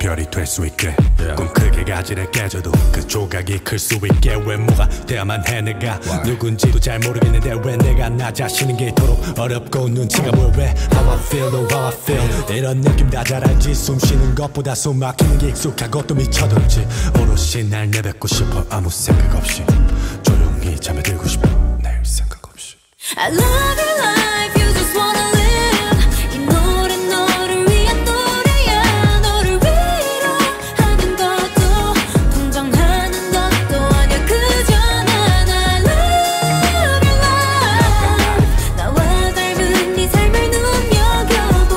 별이 될 수 있게 꿈 크게 가지를 깨져도 그 조각이 클 수 있게 외모가 돼야만 해 내가 누군지도 잘 모르겠는데 왜 내가 나 자신인 게 이토록 어렵고 눈치가 보여 왜 How I feel, oh how I feel 이런 느낌 다 잘 알지 숨 쉬는 것보다 숨 막히는 게 익숙하고 또 미쳐들지 오롯이 날 내뱉고 싶어 아무 생각 없이 조용히 잠에 들고 싶어 내일 생각 없이 I love your life, you just wanna live 이 노래 너를 위한 노래야 너를 위로하는 것도 동정하는 것도 아니야 그저 난 I love your life 나와 닮은 네 삶을 눈여겨보고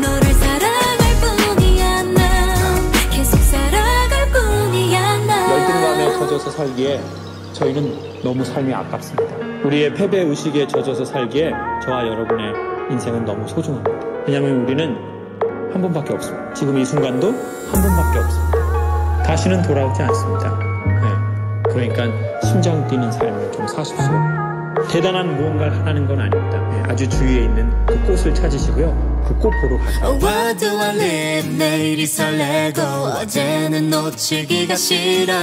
너를 사랑할 뿐이야 난 계속 살아갈 뿐이야 난 열등감에 젖어서 살기에 저희는 너무 삶이 아깝습니다. 우리의 패배 의식에 젖어서 살기에 저와 여러분의 인생은 너무 소중합니다. 왜냐하면 우리는 한 번밖에 없습니다. 지금 이 순간도 한 번밖에 없습니다. 다시는 돌아오지 않습니다. 네. 그러니까 심장 뛰는 삶을 좀 사십시오. 대단한 무언가를 하는 건 아닙니다. 네. 아주 주위에 있는 그 꽃을 찾으시고요. 그 꽃 보러 가세요. What do I live 내일이 설레고 어제는 놓치기가 싫어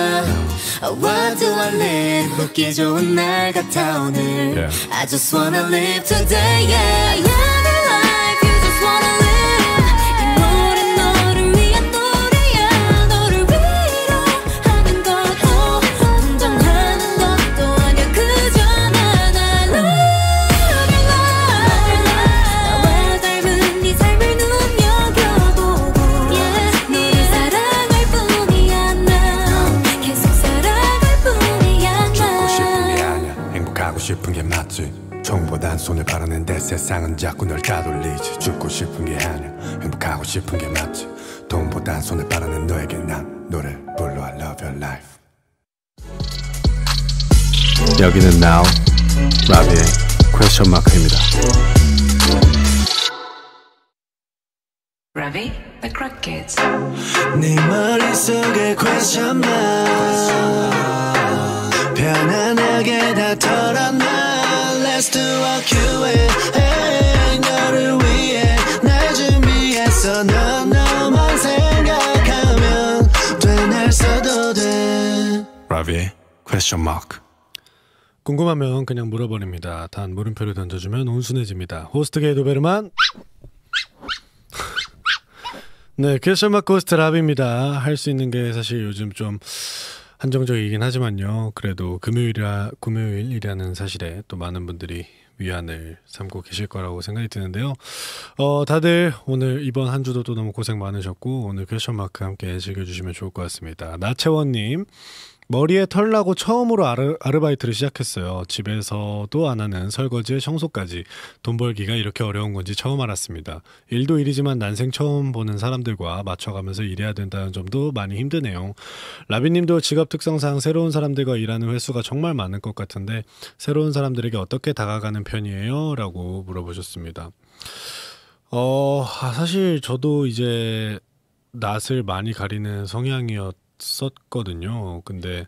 What do I live 묻기 좋은 날 같아 오늘 I just wanna live today yeah Love your life you just wanna live 이 노래 너를 위한 노래야 너를 위로하는 것도 동정하는 것도 아니야 그저 난 I love your life 나와 닮은 네 삶을 눈여겨보고 너를 사랑할 뿐이야 난 계속 살아갈 뿐이야 죽고 싶은 게 난 아니야 행복하고 싶은 게 맞지 총보단 손을 바르는데 세상은 자꾸 널 따돌리지 죽고 싶은 게 아니야 행복하고 싶은 게 맞지 돈보단 손을 바르는 너에게 난 노래 불러 I love your life 여기는 Now 라비의 퀘스천 마크입니다. Ravi, the Crack Kids. 네 머릿속에 question mark 편안하게 다 털어놔 Let's do a Q&A 너를 위해 날 준비했어 넌 너만 생각하면 돼 날 써도 돼 라비의 퀘스천 마크 궁금하면 그냥 물어버립니다. 단 물음표를 던져주면 온순해집니다. 호스트 게이 도베르만 네, 퀘스천 마크 호스트 라비입니다. 할 수 있는 게 사실 요즘 좀 한정적이긴 하지만요. 그래도 금요일이라는 사실에 또 많은 분들이 위안을 삼고 계실 거라고 생각이 드는데요. 다들 오늘 이번 한 주도 또 너무 고생 많으셨고 오늘 퀘스천 마크 함께 즐겨주시면 좋을 것 같습니다. 나채원님 머리에 털 나고 처음으로 아르바이트를 시작했어요. 집에서도 안 하는 설거지에 청소까지 돈 벌기가 이렇게 어려운 건지 처음 알았습니다. 일도 일이지만 난생 처음 보는 사람들과 맞춰가면서 일해야 된다는 점도 많이 힘드네요. 라비님도 직업 특성상 새로운 사람들과 일하는 횟수가 정말 많을 것 같은데 새로운 사람들에게 어떻게 다가가는 편이에요? 라고 물어보셨습니다. 사실 저도 이제 낯을 많이 가리는 성향이었거든요. 근데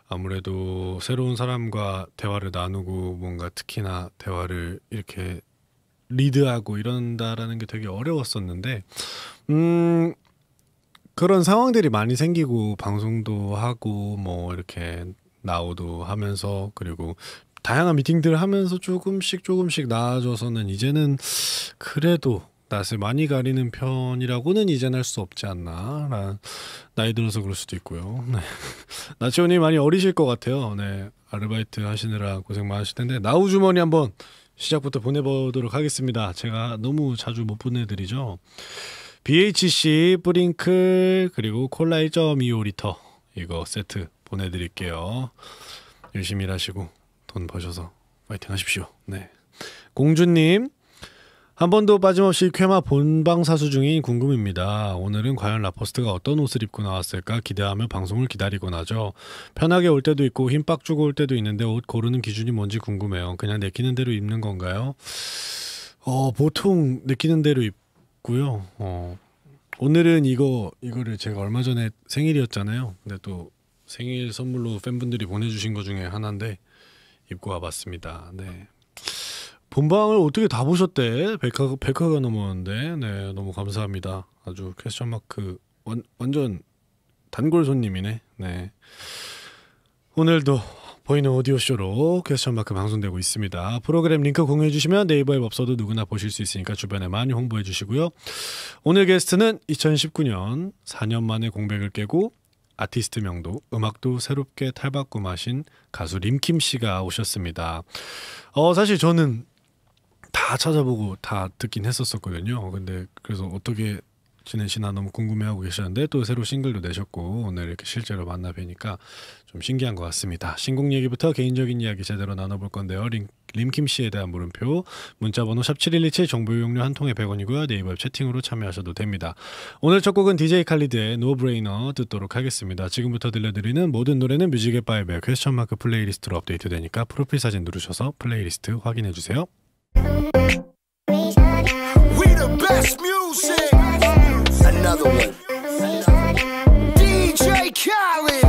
아무래도 새로운 사람과 대화를 나누고 뭔가 특히나 대화를 이렇게 리드하고 이런다라는 게 되게 어려웠었는데 그런 상황들이 많이 생기고 방송도 하고 뭐 이렇게 나오도 하면서 그리고 다양한 미팅들을 하면서 조금씩 나아져서는 이제는 그래도 낯을 많이 가리는 편이라고는 이제는 할 수 없지 않나. 나이 들어서 그럴 수도 있고요. 네. 나치원이 많이 어리실 것 같아요. 네. 아르바이트 하시느라 고생 많으실 텐데 나우주머니 한번 시작부터 보내보도록 하겠습니다. 제가 너무 자주 못 보내드리죠. BHC 뿌링클 그리고 콜라 1.25리터 이거 세트 보내드릴게요. 열심히 일하시고 돈 버셔서 파이팅 하십시오. 네. 공주님 한 번도 빠짐없이 쾌마 본방사수 중인 궁금입니다. 오늘은 과연 라퍼스트가 어떤 옷을 입고 나왔을까 기대하며 방송을 기다리곤 하죠. 편하게 올 때도 있고 힘 빡 주고 올 때도 있는데 옷 고르는 기준이 뭔지 궁금해요. 그냥 내키는 대로 입는 건가요? 보통 내키는 대로 입고요. 오늘은 이거를 제가 얼마 전에 생일이었잖아요. 근데 또 생일 선물로 팬분들이 보내주신 것 중에 하나인데 입고 와봤습니다. 네. 본방을 어떻게 다 보셨대? 100화가 넘었는데, 네, 너무 감사합니다. 아주 퀘스천 마크 완전 단골 손님이네. 네, 오늘도 보이는 오디오쇼로 퀘스천 마크 방송되고 있습니다. 프로그램 링크 공유해 주시면 네이버에 없어도 누구나 보실 수 있으니까 주변에 많이 홍보해 주시고요. 오늘 게스트는 2019년 4년 만에 공백을 깨고 아티스트 명도, 음악도 새롭게 탈바꿈하신 가수 림킴 씨가 오셨습니다. 사실 저는 다 찾아보고 다 듣긴 했었거든요. 근데 그래서 어떻게 지내시나 너무 궁금해하고 계셨는데 또 새로 싱글도 내셨고 오늘 이렇게 실제로 만나 뵈니까 좀 신기한 것 같습니다. 신곡 얘기부터 개인적인 이야기 제대로 나눠볼 건데요. 림킴 씨에 대한 물음표 문자번호 샵7127 정보 이용료 한 통에 100원이고요. 네이버 채팅으로 참여하셔도 됩니다. 오늘 첫 곡은 DJ 칼리드의 노브레이너 듣도록 하겠습니다. 지금부터 들려드리는 모든 노래는 뮤직의 바이브의 퀘스천 마크 플레이리스트로 업데이트되니까 프로필 사진 누르셔서 플레이리스트 확인해주세요. We the best music. Another one. DJ Khaled.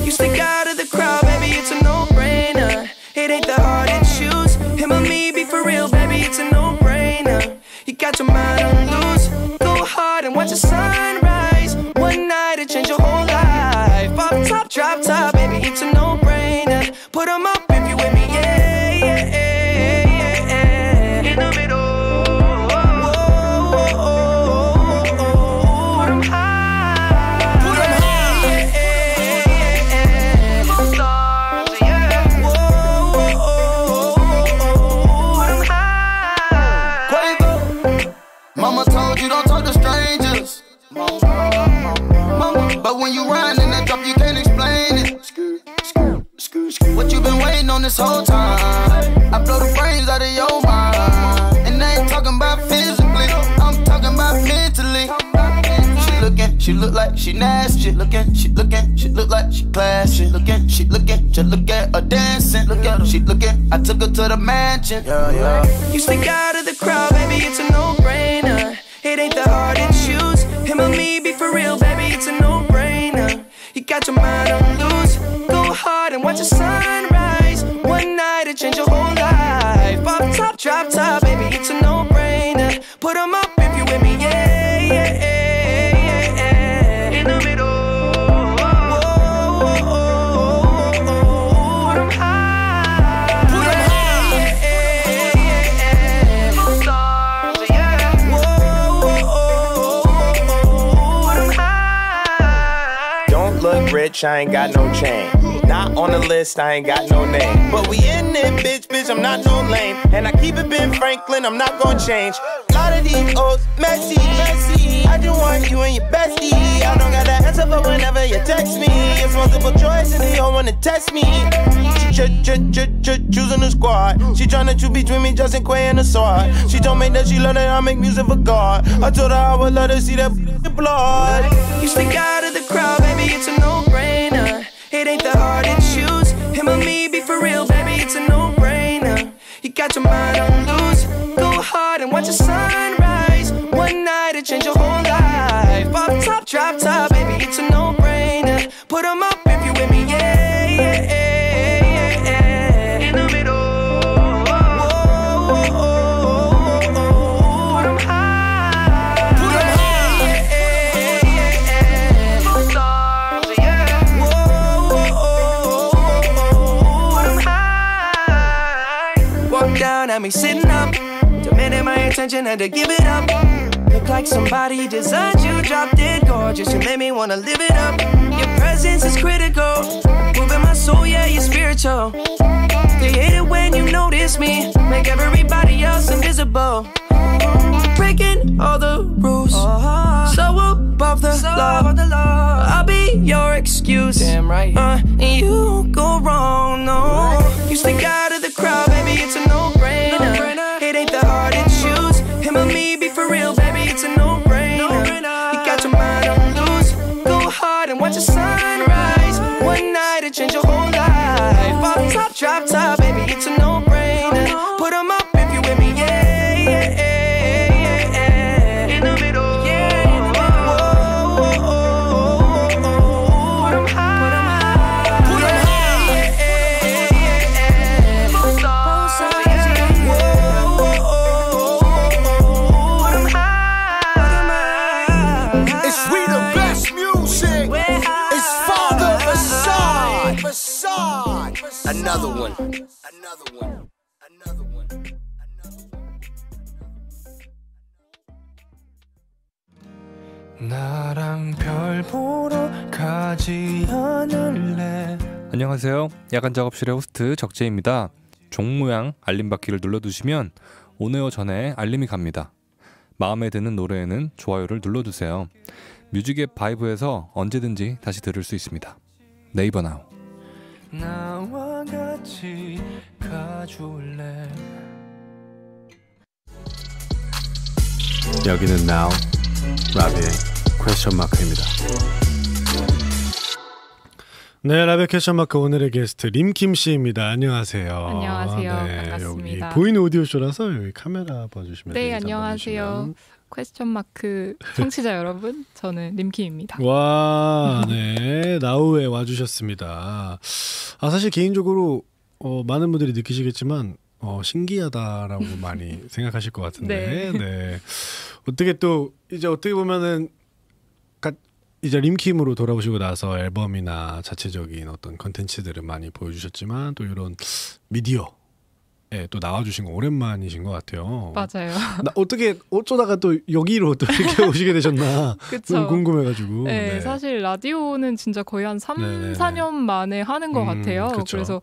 You stick out of the crowd, baby, it's a no-brainer. It ain't that hard to choose. Him or me, be for real, baby, it's a no-brainer. You got your mind on loose. Go hard and watch the sunrise. One night it change your whole life. Off top, drop top, baby, it's a no-brainer. Put 'em up if you with me, yeah, yeah, yeah, yeah, yeah. In the middle. But when you ride in that drop, you can't explain it. What you been waiting on this whole time? I blow the brains out of your mind. And I ain't talking about physically, I'm talking about mentally. She look like she nasty. She look like she classy. She looking, just look at her dancing. She looking, I took her to the mansion. Yeah, yeah. You stick out of the crowd, baby, it's a no-brainer. It ain't that hard to choose. Him or me, be for real, baby, it's a no-brainer. You got your mind on loose. Go hard and watch the sunrise. One night it change your whole life. Off top, drop top, baby, it's a no-brainer. Put 'em up if you with me, yeah, yeah, yeah, yeah. In the middle. Rich, I ain't got no chain. Not on the list, I ain't got no name. But we in it, bitch, I'm not no lame. And I keep it Ben Franklin, I'm not gonna change. A lot of these old messy. I just want you and your bestie. I don't got that answer for whenever you text me. It's multiple choice and they all wanna test me. She choosing the squad. She tryna choose between me, Justin Quay and the sword. She told me that she love that I make music for God. I told her I would let her see that blood. You stick out of the crowd, baby, it's a no-brainer. It ain't that hard to choose. Him or me, be for real, baby, it's a no-brainer. You got your mind on loose. Go hard and watch the sunrise. One night it change your whole life. Off top, drop top, baby, it's a no-brainer. Put 'em up if you with me, yeah, yeah, yeah, yeah. In the middle. At me sitting up, demanding my attention, had to give it up. Look like somebody designed you, dropped it gorgeous. You made me wanna live it up. Your presence is critical, moving my soul, yeah, you're spiritual. They hate it when you notice me, make everybody else invisible. Breaking all the rules, so above the law. I'll be your excuse, damn right. And you go wrong, no. You stick out of the crowd, baby, it's a no-brainer. It ain't that hard to choose. Him or me, be for real, baby, it's a no-brainer. You got your mind on loose. Go hard and watch the sunrise. One night it change your whole life. Off top, drop top, baby, it's a no-brainer. Put 'em up if you with me, yeah, yeah, yeah, yeah. In the middle, yeah. Put 'em high, put 'em high, yeah, yeah, yeah. Both sides, yeah. 나랑 별 보러 가지 않을래. 안녕하세요. 야간 작업실의 호스트 적재입니다. 종 모양 알림 바퀴를 눌러두시면 온에어 전에 알림이 갑니다. 마음에 드는 노래에는 좋아요를 눌러주세요. 뮤직앱 바이브에서 언제든지 다시 들을 수 있습니다. 네이버 나우. 나와 같이 가줄래. 여기는 Now 라비의 퀘스천 마크입니다. 네, 라비의 퀘스천 마크 오늘의 게스트 림킴 씨입니다. 안녕하세요. 안녕하세요. 네, 반갑습니다. 여기 보이는 오디오 쇼라서 여기 카메라 봐주시면 네, 안녕하세요. 퀘스천 마크 청취자 여러분, 저는 림킴입니다. 와, 네, 나우에 와주셨습니다. 사실 개인적으로 많은 분들이 느끼시겠지만 신기하다라고 많이 생각하실 것 같은데, 네. 어떻게 또 이제 어떻게 보면은 이제 림킴으로 돌아오시고 나서 앨범이나 자체적인 어떤 컨텐츠들을 많이 보여주셨지만 또 이런 미디어에 또 나와주신 거 오랜만이신 것 같아요. 맞아요. 어떻게 어쩌다가 또 여기로 또 이렇게 오시게 되셨나 너무 궁금해가지고. 네, 사실 라디오는 진짜 거의 한 4년 만에 하는 것 같아요. 그쵸. 그래서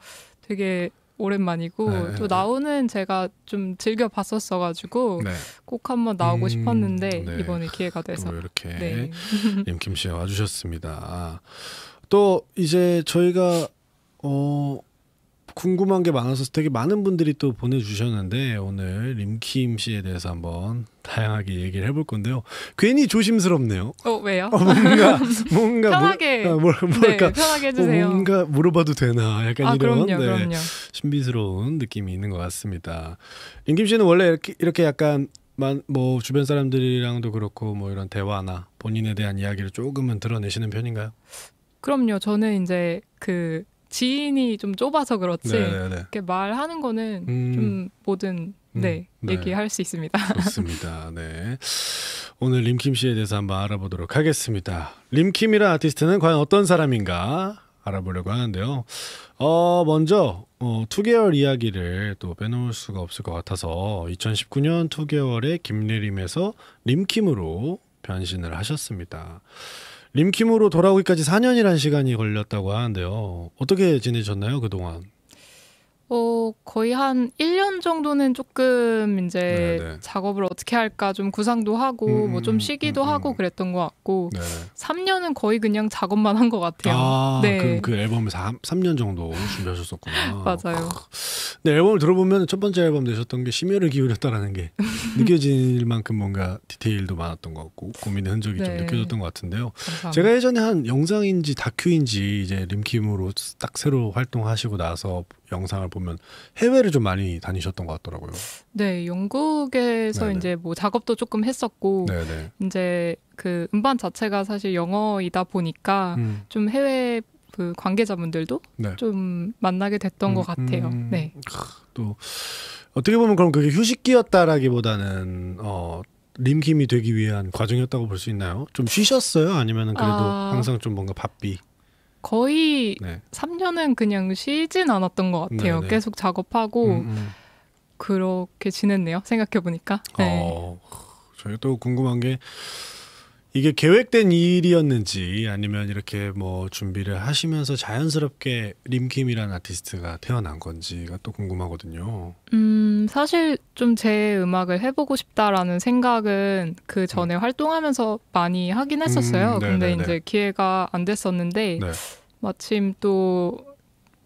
되게 오랜만이고 또 나오는 제가 좀 즐겨 봤었어가지고 꼭 한번 나오고 싶었는데 이번에 기회가 돼서 이렇게 림킴 씨가 와주셨습니다. 또 이제 저희가 궁금한 게 많아서 되게 많은 분들이 또 보내주셨는데 오늘 림킴 씨에 대해서 한번 다양하게 얘기를 해볼 건데요. 괜히 조심스럽네요. 왜요? 뭔가 편하게 뭐랄까 편하게 해주세요. 뭔가 물어봐도 되나 약간 이런 그럼요. 신비스러운 느낌이 있는 것 같습니다. 림킴 씨는 원래 이렇게 약간 뭐 주변 사람들이랑도 그렇고 뭐 이런 대화나 본인에 대한 이야기를 조금은 드러내시는 편인가요? 그럼요. 저는 이제 그 지인이 좀 좁아서 그렇지 이렇게 말하는 거는 좀 뭐든 얘기할 수 있습니다. 좋습니다. 네. 오늘 림킴 씨에 대해서 한번 알아보도록 하겠습니다. 림킴이라는 아티스트는 과연 어떤 사람인가 알아보려고 하는데요. 먼저 2개월 이야기를 또 빼놓을 수가 없을 것 같아서 2019년 2개월에 김래림에서 림킴으로 변신을 하셨습니다. 림킴으로 돌아오기까지 4년이라는 시간이 걸렸다고 하는데요. 어떻게 지내셨나요, 그동안? 거의 한 1년 정도는 조금 이제 작업을 어떻게 할까 좀 구상도 하고 뭐 좀 쉬기도 하고 그랬던 것 같고 3년은 거의 그냥 작업만 한 것 같아요. 그럼 그 앨범에서 3년 정도 준비하셨었구나. 맞아요. 네, 앨범을 들어보면 첫 번째 앨범 내셨던 게 심혈을 기울였다라는 게 느껴질 만큼 뭔가 디테일도 많았던 것 같고 고민의 흔적이 좀 느껴졌던 것 같은데요. 감사합니다. 제가 예전에 한 영상인지 다큐인지 이제 림킴으로 딱 새로 활동하시고 나서 영상을 보면 해외를 좀 많이 다니셨던 것 같더라고요. 네, 영국에서 이제 뭐 작업도 조금 했었고 이제 그 음반 자체가 사실 영어이다 보니까 좀 해외 그 관계자분들도 좀 만나게 됐던 것 같아요. 네. 또 어떻게 보면 그럼 그게 휴식기였다라기보다는 림킴이 되기 위한 과정이었다고 볼 수 있나요? 좀 쉬셨어요? 아니면은 그래도 항상 좀 뭔가 바삐? 거의 3년은 그냥 쉬진 않았던 것 같아요. 계속 작업하고 그렇게 지냈네요. 생각해보니까. 저희 또 궁금한 게 이게 계획된 일이었는지 아니면 이렇게 뭐 준비를 하시면서 자연스럽게 림킴이라는 아티스트가 태어난 건지가 또 궁금하거든요. 사실 좀 제 음악을 해보고 싶다라는 생각은 그 전에 활동하면서 많이 하긴 했었어요. 근데 이제 기회가 안 됐었는데 마침 또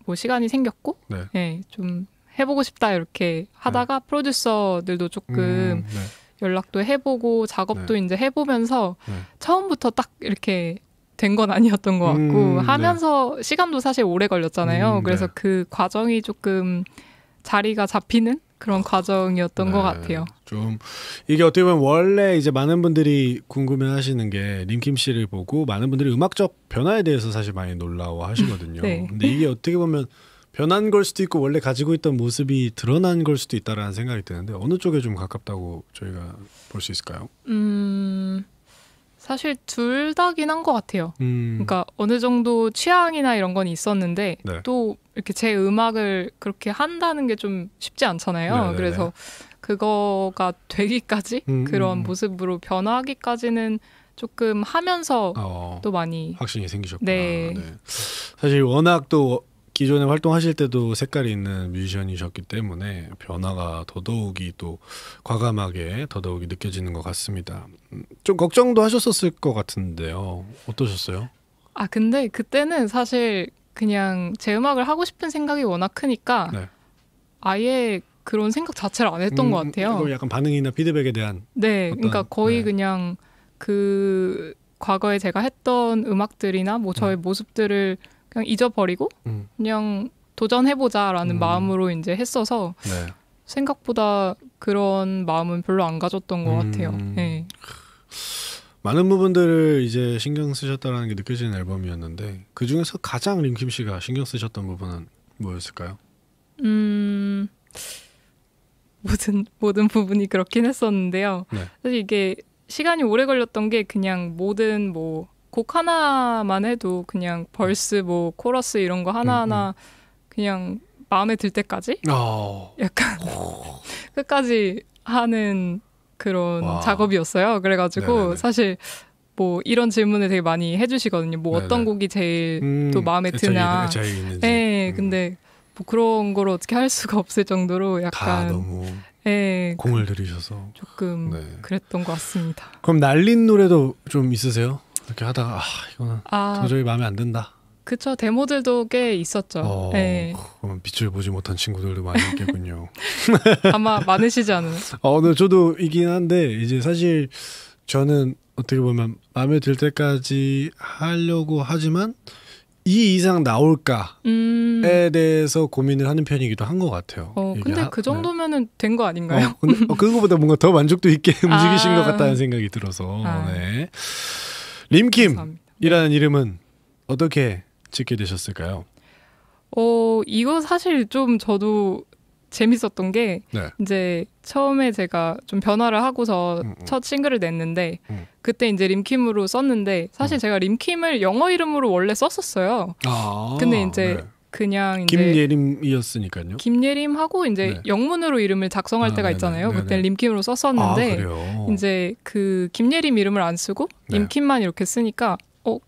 뭐 시간이 생겼고 좀 해보고 싶다 이렇게 하다가 프로듀서들도 조금 연락도 해보고 작업도 이제 해보면서 처음부터 딱 이렇게 된 건 아니었던 것 같고 하면서 시간도 사실 오래 걸렸잖아요. 그래서 그 과정이 조금 자리가 잡히는 그런 과정이었던 것 같아요. 좀 이게 어떻게 보면 원래 이제 많은 분들이 궁금해하시는 게 림킴 씨를 보고 많은 분들이 음악적 변화에 대해서 사실 많이 놀라워하시거든요. 근데 이게 어떻게 보면 변한 걸 수도 있고 원래 가지고 있던 모습이 드러난 걸 수도 있다라는 생각이 드는데 어느 쪽에 좀 가깝다고 저희가 볼 수 있을까요? 사실 둘 다긴 한 것 같아요. 그러니까 어느 정도 취향이나 이런 건 있었는데 또 이렇게 제 음악을 그렇게 한다는 게 좀 쉽지 않잖아요. 그래서 그거가 되기까지 그런 모습으로 변하기까지는 조금 하면서 또 많이 확신이 생기셨구나. 네. 네. 사실 워낙 또 기존에 활동하실 때도 색깔이 있는 뮤지션이셨기 때문에 변화가 더더욱이 또 과감하게 더더욱이 느껴지는 것 같습니다. 좀 걱정도 하셨었을 것 같은데요. 어떠셨어요? 아 근데 그때는 사실 그냥 제 음악을 하고 싶은 생각이 워낙 크니까 네. 아예 그런 생각 자체를 안 했던 것 같아요. 약간 반응이나 피드백에 대한 네, 그러니까 거의 네. 그냥 그 과거에 제가 했던 음악들이나 뭐 저의 모습들을 그냥 잊어버리고 그냥 도전해보자라는 마음으로 이제 했어서 네. 생각보다 그런 마음은 별로 안 가졌던 것 같아요. 네. 많은 부분들을 이제 신경 쓰셨다는 게 느껴지는 앨범이었는데 그 중에서 가장 림킴 씨가 신경 쓰셨던 부분은 뭐였을까요? 모든 부분이 그렇긴 했었는데요. 네. 사실 이게 시간이 오래 걸렸던 게 그냥 모든 뭐 곡 하나만 해도 그냥 벌스 뭐 코러스 이런 거 하나하나 그냥 마음에 들 때까지 약간 끝까지 하는 그런 작업이었어요. 그래가지고 네네네. 사실 뭐 이런 질문을 되게 많이 해주시거든요. 뭐 네네. 어떤 곡이 제일 또 마음에 드나. 네, 근데 뭐 그런 걸 어떻게 할 수가 없을 정도로 약간 다 너무 네, 공을 들이셔서 조금 네. 그랬던 것 같습니다. 그럼 날린 노래도 좀 있으세요? 이렇게 하다가 이거는 도저히 마음에 안 든다. 그쵸. 데모들도 꽤 있었죠. 네. 그럼 빛을 보지 못한 친구들도 많이 있겠군요. 아마 많으시지 않나요? 네, 저도 이긴 한데 이제 사실 저는 어떻게 보면 마음에 들 때까지 하려고 하지만 이 이상 나올까에 대해서 고민을 하는 편이기도 한 것 같아요. 근데 그 정도면은 된 거 아닌가요? 근데 그거보다 뭔가 더 만족도 있게 움직이신 것 같다는 생각이 들어서. 네. 림킴이라는 이름은 어떻게 짓게 되셨을까요? 이거 사실 좀 저도 재밌었던 게 네. 이제 처음에 제가 좀 변화를 하고서 첫 싱글을 냈는데 그때 이제 림킴으로 썼는데 사실 제가 림킴을 영어 이름으로 원래 썼었어요. 근데 이제 네. 그냥 이제 김예림이었으니까요. 김예림하고 이제 네. 영문으로 이름을 작성할 때가 있잖아요. 그때 림킴으로 썼었는데 이제 그 김예림 이름을 안 쓰고 네. 림킴만 이렇게 쓰니까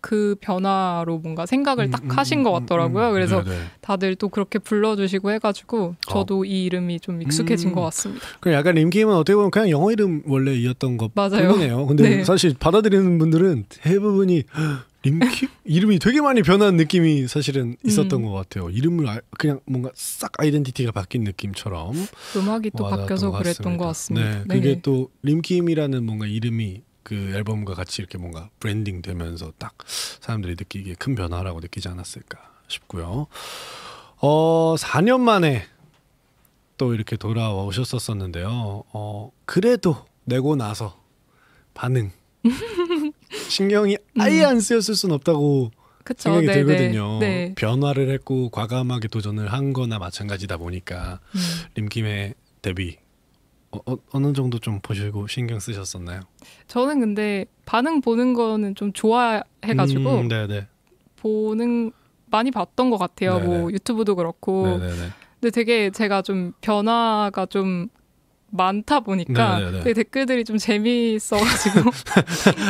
그 변화로 뭔가 생각을 딱 하신 것 같더라고요. 그래서 다들 또 그렇게 불러주시고 해가지고 저도 이 이름이 좀 익숙해진 것 같습니다. 그 약간 림킴은 어떻게 보면 그냥 영어 이름 원래 이었던 것 뿐이네요. 근데 네. 사실 받아들이는 분들은 대부분이 림킴? 이름이 되게 많이 변한 느낌이 사실은 있었던 것 같아요. 이름을 그냥 뭔가 싹 아이덴티티가 바뀐 느낌처럼 음악이 또 바뀌어서 그랬던 것 같습니다. 네, 그게 또 림킴이라는 뭔가 이름이 그 앨범과 같이 이렇게 뭔가 브랜딩 되면서 딱 사람들이 느끼기에 큰 변화라고 느끼지 않았을까 싶고요. 4년 만에 또 이렇게 돌아오셨었는데요. 그래도 내고 나서 반응 신경이 아예 안 쓰였을 순 없다고 그쵸, 생각이 네네. 들거든요. 네. 변화를 했고 과감하게 도전을 한 거나 마찬가지다 보니까 림킴의 데뷔 어느 정도 좀 보시고 신경 쓰셨었나요? 저는 근데 반응 보는 거는 좀 좋아해가지고 많이 봤던 것 같아요. 뭐 유튜브도 그렇고. 근데 되게 제가 좀 변화가 좀 많다 보니까 되게 댓글들이 좀 재미있어가지고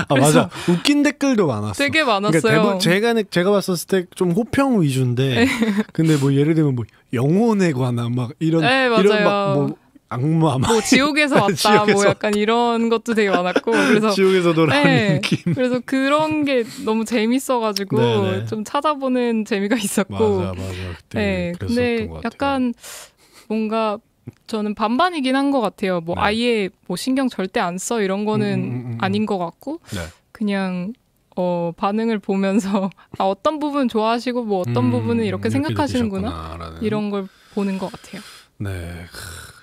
맞아 웃긴 댓글도 많았어. 되게 많았어요. 그러니까 제가 봤었을 때 좀 호평 위주인데 근데 뭐 예를 들면 뭐 영혼에 관한 막 이런 막 뭐 악마 뭐 지옥에서 왔다 지옥에서 뭐 약간 이런 것도 되게 많았고 그래서 지옥에서 돌아온 느낌. 그래서 그런 게 너무 재밌어가지고 좀 찾아보는 재미가 있었고 맞아 그때 근데 것 약간 뭔가 저는 반반이긴 한 것 같아요. 뭐 아예 뭐 신경 절대 안 써 이런 거는 아닌 것 같고 그냥 반응을 보면서 어떤 부분 좋아하시고 뭐 어떤 부분은 이렇게 생각하시는구나 이런 걸 보는 것 같아요. 네.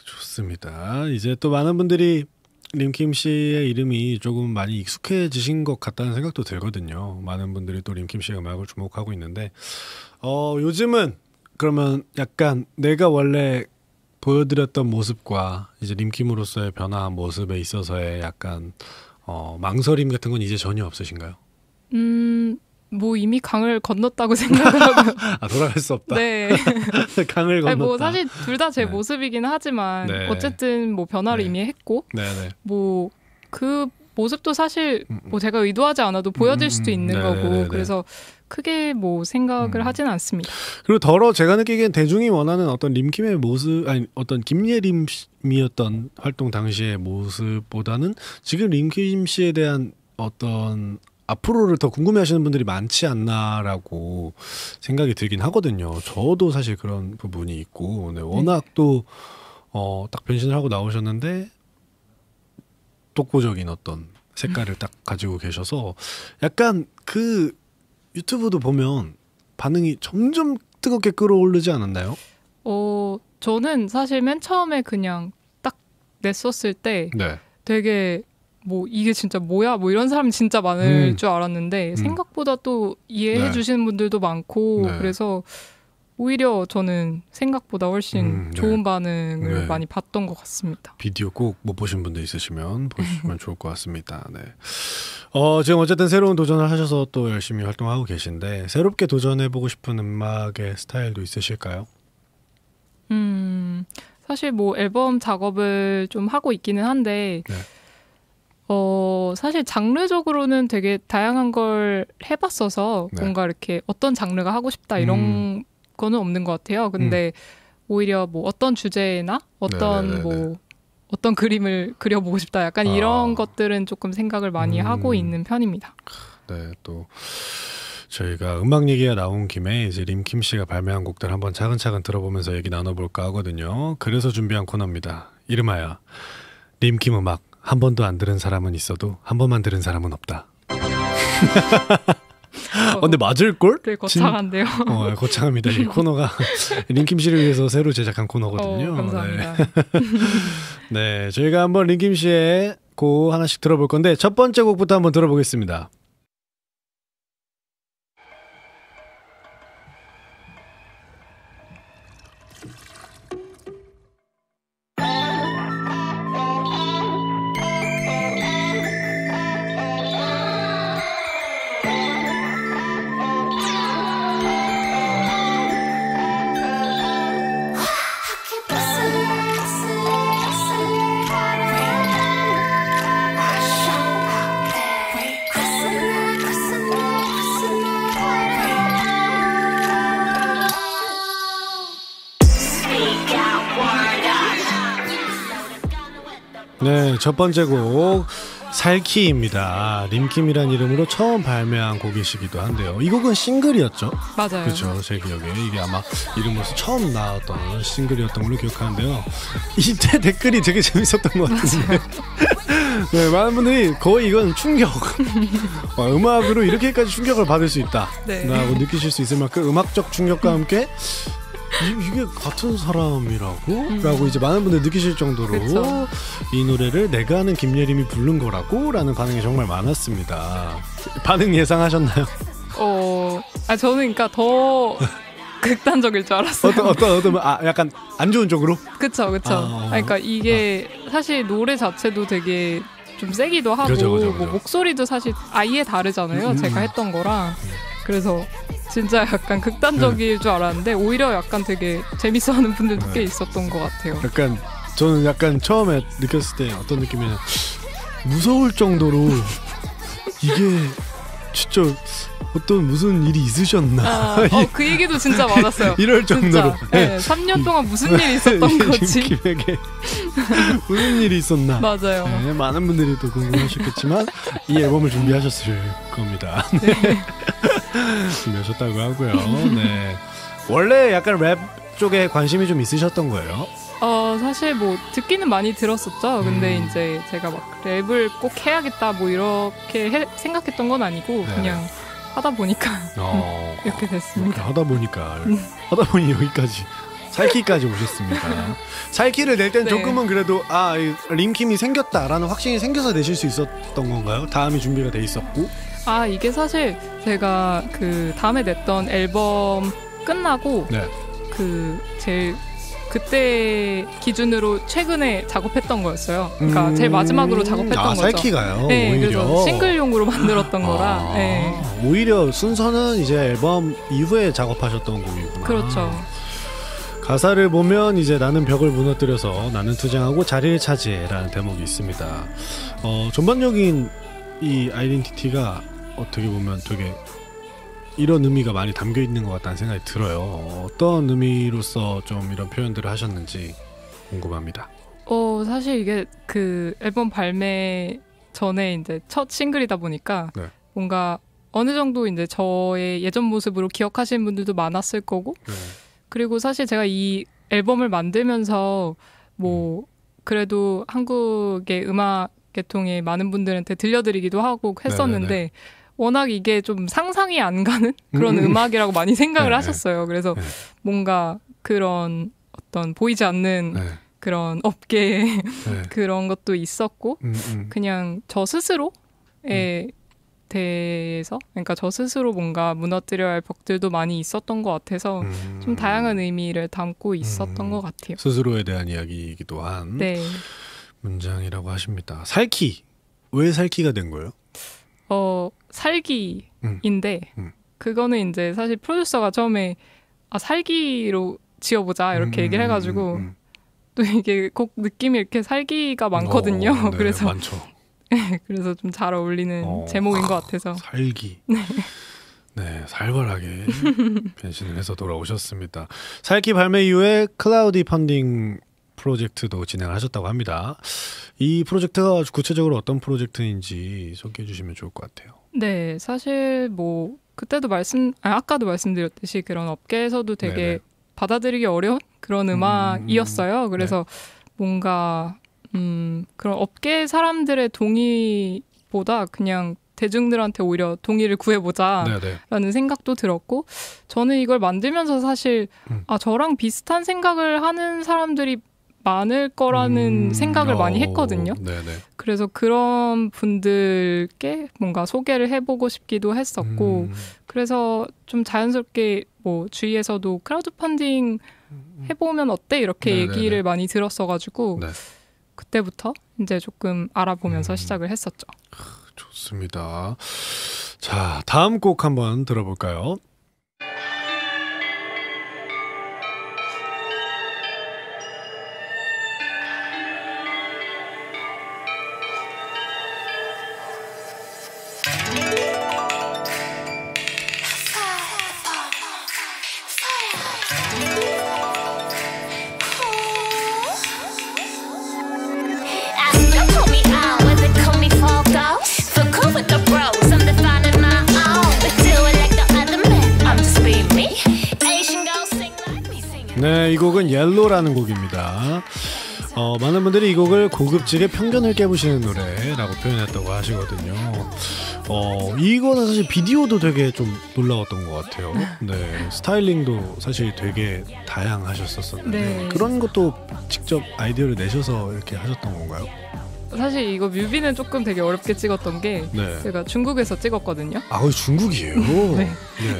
좋습니다. 이제 또 많은 분들이 림킴 씨의 이름이 조금 많이 익숙해지신 것 같다는 생각도 들거든요. 많은 분들이 또 림킴 씨의 음악을 주목하고 있는데 요즘은 그러면 약간 내가 원래 보여드렸던 모습과 이제 림킴으로서의 변화한 모습에 있어서의 약간 망설임 같은 건 이제 전혀 없으신가요? 뭐 이미 강을 건넜다고 생각을 하고요. 돌아갈 수 없다. 네. 강을 건넜다. 뭐 사실 둘 다 제 모습이긴 하지만 어쨌든 뭐 변화를 이미 했고 뭐 그 모습도 사실 뭐 제가 의도하지 않아도 보여질 수도 있는 거고 그래서 크게 뭐 생각을 하진 않습니다. 그리고 더러 제가 느끼기엔 대중이 원하는 어떤 림킴의 모습, 아니 어떤 김예림이었던 활동 당시의 모습보다는 지금 림킴 씨에 대한 어떤 앞으로를 더 궁금해하시는 분들이 많지 않나라고 생각이 들긴 하거든요. 저도 사실 그런 부분이 있고, 워낙 또 딱 변신을 하고 나오셨는데 독보적인 어떤 색깔을 딱 가지고 계셔서 약간 그 유튜브도 보면 반응이 점점 뜨겁게 끌어오르지 않았나요? 저는 사실 맨 처음에 그냥 딱 냈었을 때 되게 뭐 이게 진짜 뭐야? 뭐 이런 사람이 진짜 많을 줄 알았는데 생각보다 또 이해해 주시는 분들도 많고 그래서 오히려 저는 생각보다 훨씬 좋은 반응을 많이 봤던 것 같습니다. 비디오 꼭 못 보신 분들 있으시면 보시면 좋을 것 같습니다. 네. 지금 어쨌든 새로운 도전을 하셔서 또 열심히 활동하고 계신데 새롭게 도전해보고 싶은 음악의 스타일도 있으실까요? 사실 뭐 앨범 작업을 좀 하고 있기는 한데 사실 장르적으로는 되게 다양한 걸 해봤어서 뭔가 이렇게 어떤 장르가 하고 싶다 이런 거는 없는 것 같아요. 근데 오히려 뭐 어떤 주제나 어떤 어떤 그림을 그려보고 싶다 약간 이런 것들은 조금 생각을 많이 하고 있는 편입니다. 네, 또 저희가 음악 얘기가 나온 김에 이제 림킴 씨가 발매한 곡들 한번 차근차근 들어보면서 얘기 나눠볼까 하거든요. 그래서 준비한 코너입니다. 이름하여 림킴 음악 한 번도 안 들은 사람은 있어도 한 번만 들은 사람은 없다. 근데 맞을걸? 되게 거창한데요. 거창합니다. 이 코너가 림킴 씨를 위해서 새로 제작한 코너거든요. 감사합니다. 네, 저희가 한번 림킴 씨의 곡 하나씩 들어볼 건데 첫 번째 곡부터 한번 들어보겠습니다. 네, 첫 번째 곡 살키입니다. 림킴이란 이름으로 처음 발매한 곡이시기도 한데요. 이 곡은 싱글이었죠? 맞아요. 그렇죠. 제 기억에 이게 아마 이름으로서 처음 나왔던 싱글이었던 걸로 기억하는데요. 이때 댓글이 되게 재밌었던 것 같은데 네, 많은 분들이 거의 이건 충격 음악으로 이렇게까지 충격을 받을 수 있다 라고 느끼실 수 있을 만큼 음악적 충격과 함께 이게 같은 사람이라고? 라고 이제 많은 분들 느끼실 정도로 그쵸. 이 노래를 내가 아는 김예림이 부른 거라고? 라는 반응이 정말 많았습니다. 반응 예상하셨나요? 저는 그러니까 더 극단적일 줄 알았어요. 어떤 약간 안 좋은 쪽으로? 그쵸. 그러니까 이게 사실 노래 자체도 되게 좀 세기도 하고 그렇죠. 뭐 목소리도 사실 아예 다르잖아요. 제가 했던 거랑. 그래서 진짜 약간 극단적일 줄 알았는데 오히려 약간 되게 재밌어하는 분들도 꽤 있었던 것 같아요. 약간 저는 약간 처음에 느꼈을 때 어떤 느낌이냐면 무서울 정도로 이게 진짜 어떤 무슨 일이 있으셨나 그 얘기도 진짜 많았어요. 이럴 정도로 네, 3년 동안 무슨 일이 있었던 거지 김에게 무슨 일이 있었나 맞아요. 네, 많은 분들이 또 궁금하셨겠지만 이 앨범을 준비하셨을 겁니다. 네. 준비하셨다고 하고요. 네. 원래 약간 랩 쪽에 관심이 좀 있으셨던 거예요? 사실 뭐 듣기는 많이 들었었죠. 근데 이제 제가 막 랩을 꼭 해야겠다 뭐 이렇게 생각했던 건 아니고 그냥 하다 보니까 이렇게 됐습니다. 하다 보니 여기까지 살키까지 오셨습니다. 살키를 낼 땐 조금은 그래도 림킴이 생겼다라는 확신이 생겨서 내실 수 있었던 건가요? 다음이 준비가 돼 있었고? 이게 사실 제가 그 다음에 냈던 앨범 끝나고 그 제일 그때 기준으로 최근에 작업했던 거였어요. 그러니까 제일 마지막으로 작업했던 거죠. 살키가요? 네, 오히려. 그래서 싱글용으로 만들었던 거라. 네. 오히려 순서는 이제 앨범 이후에 작업하셨던 곡이구나. 그렇죠. 가사를 보면 이제 나는 벽을 무너뜨려서 나는 투쟁하고 자리를 차지해라는 대목이 있습니다. 전반적인 이 아이덴티티가 어떻게 보면 되게 이런 의미가 많이 담겨 있는 것 같다는 생각이 들어요. 어떤 의미로서 좀 이런 표현들을 하셨는지 궁금합니다. 사실 이게 그 앨범 발매 전에 이제 첫 싱글이다 보니까 네. 뭔가 어느 정도 이제 저의 예전 모습으로 기억하시는 분들도 많았을 거고, 그리고 사실 제가 이 앨범을 만들면서 뭐 그래도 한국의 음악 계통의 많은 분들한테 들려드리기도 하고 했었는데 네네네. 워낙 이게 좀 상상이 안 가는 그런 음악이라고 많이 생각을 네네. 하셨어요. 그래서 뭔가 그런 어떤 보이지 않는 그런 업계에 그런 것도 있었고 그냥 저 스스로에 대해서 그러니까 저 스스로 뭔가 무너뜨려야 할 벽들도 많이 있었던 것 같아서 좀 다양한 의미를 담고 있었던 것 같아요. 스스로에 대한 이야기이기도 한 네. 문장이라고 하십니다. 왜 살기가 된 거예요? 살기인데 그거는 이제 사실 프로듀서가 처음에 살기로 지어보자 이렇게 얘기를 해가지고 또 이게 곡 느낌이 이렇게 살기가 많거든요. 네, 그래서 많죠. 그래서 좀 잘 어울리는 제목인 것 같아서 살기. 네, 살벌하게 변신을 해서 돌아오셨습니다. 살기 발매 이후에 클라우디 펀딩 프로젝트도 진행하셨다고 합니다. 이 프로젝트가 구체적으로 어떤 프로젝트인지 소개해 주시면 좋을 것 같아요. 네, 사실 뭐 그때도 아까도 말씀드렸듯이 그런 업계에서도 되게 네네. 받아들이기 어려운 그런 음악이었어요. 그래서 뭔가 그런 업계 사람들의 동의보다 그냥 대중들한테 오히려 동의를 구해보자라는 생각도 들었고, 저는 이걸 만들면서 사실 저랑 비슷한 생각을 하는 사람들이 많을 거라는 생각을 많이 했거든요. 네네. 그래서 그런 분들께 뭔가 소개를 해보고 싶기도 했었고, 그래서 좀 자연스럽게 뭐 주위에서도 크라우드 펀딩 해보면 어때? 이렇게 네네네. 얘기를 많이 들었어가지고 네. 그때부터 이제 조금 알아보면서 시작을 했었죠. 좋습니다. 자, 다음 곡 한번 들어볼까요? 네, 이 곡은 옐로라는 곡입니다. 많은 분들이 이 곡을 고급지게 편견을 깨부시는 노래라고 표현했다고 하시거든요. 이거는 사실 비디오도 되게 좀 놀라웠던 것 같아요. 네, 스타일링도 사실 되게 다양하셨었는데 네. 그런 것도 직접 아이디어를 내셔서 이렇게 하셨던 건가요? 사실 이거 뮤비는 조금 되게 어렵게 찍었던 게 네. 제가 중국에서 찍었거든요. 아, 중국이에요? 네.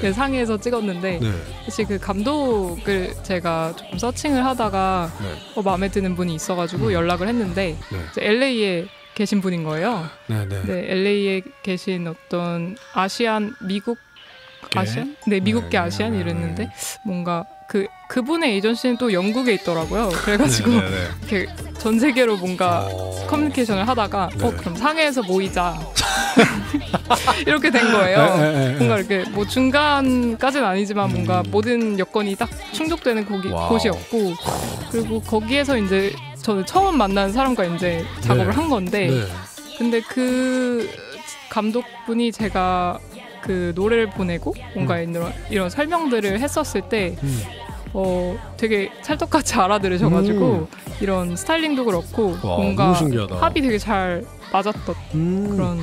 네. 상해에서 찍었는데 네. 사실 그 감독을 제가 조금 서칭을 하다가 네. 마음에 드는 분이 있어가지고 연락을 했는데 네. LA에 계신 분인 거예요. 네, LA에 계신 어떤 미국 아시안? 네, 미국계 아시안 이랬는데 뭔가 그분의 에이전시는 또 영국에 있더라고요. 그래가지고 이렇게 전 세계로 뭔가 커뮤니케이션을 하다가 그럼 상해에서 모이자 이렇게 된 거예요. 뭔가 이렇게 뭐 중간까지는 아니지만 뭔가 모든 여건이 딱 충족되는 곳이었고, 그리고 거기에서 이제 저는 처음 만난 사람과 이제 작업을 한 건데 근데 그 감독분이 제가 그 노래를 보내고 뭔가 이런 설명들을 했었을 때 되게 찰떡같이 알아들으셔가지고 이런 스타일링도 그렇고 와, 뭔가 합이 되게 잘 맞았던 그런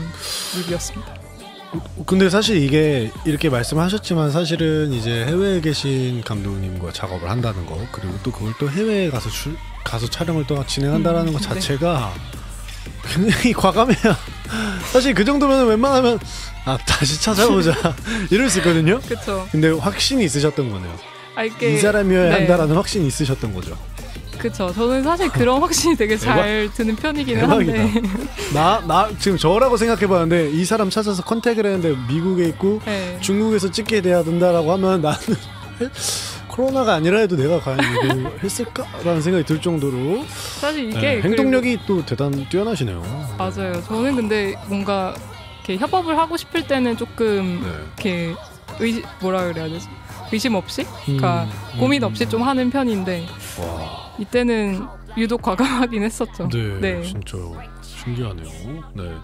뮤비였습니다. 근데 사실 이게 이렇게 말씀하셨지만 사실은 이제 해외에 계신 감독님과 작업을 한다는 거, 그리고 또 그걸 또 해외에 가서 촬영을 또 진행한다라는 것 자체가 굉장히 과감해요. 사실 그 정도면 웬만하면 다시 찾아보자 이럴 수 있거든요. 그쵸. 근데 확신이 있으셨던 거네요. 이 사람이어야 네. 한다라는 확신이 있으셨던 거죠. 그쵸. 저는 사실 그런 확신이 되게 잘 드는 편이기는 한데 나 지금 저라고 생각해봤는데 이 사람 찾아서 컨택을 했는데 미국에 있고 네. 중국에서 찍게 돼야 된다라고 하면 나는 코로나가 아니라 해도 내가 과연 이걸 했을까라는 생각이 들 정도로 사실 이게 행동력이 또 대단 뛰어나시네요. 맞아요. 저는 근데 뭔가 이렇게 협업을 하고 싶을 때는 조금 이렇게 뭐라 그래야 되지? 의심 없이, 그러니까 고민 없이 좀 하는 편인데 이때는 유독 과감하긴 했었죠. 네. 진짜 신기하네요. 네.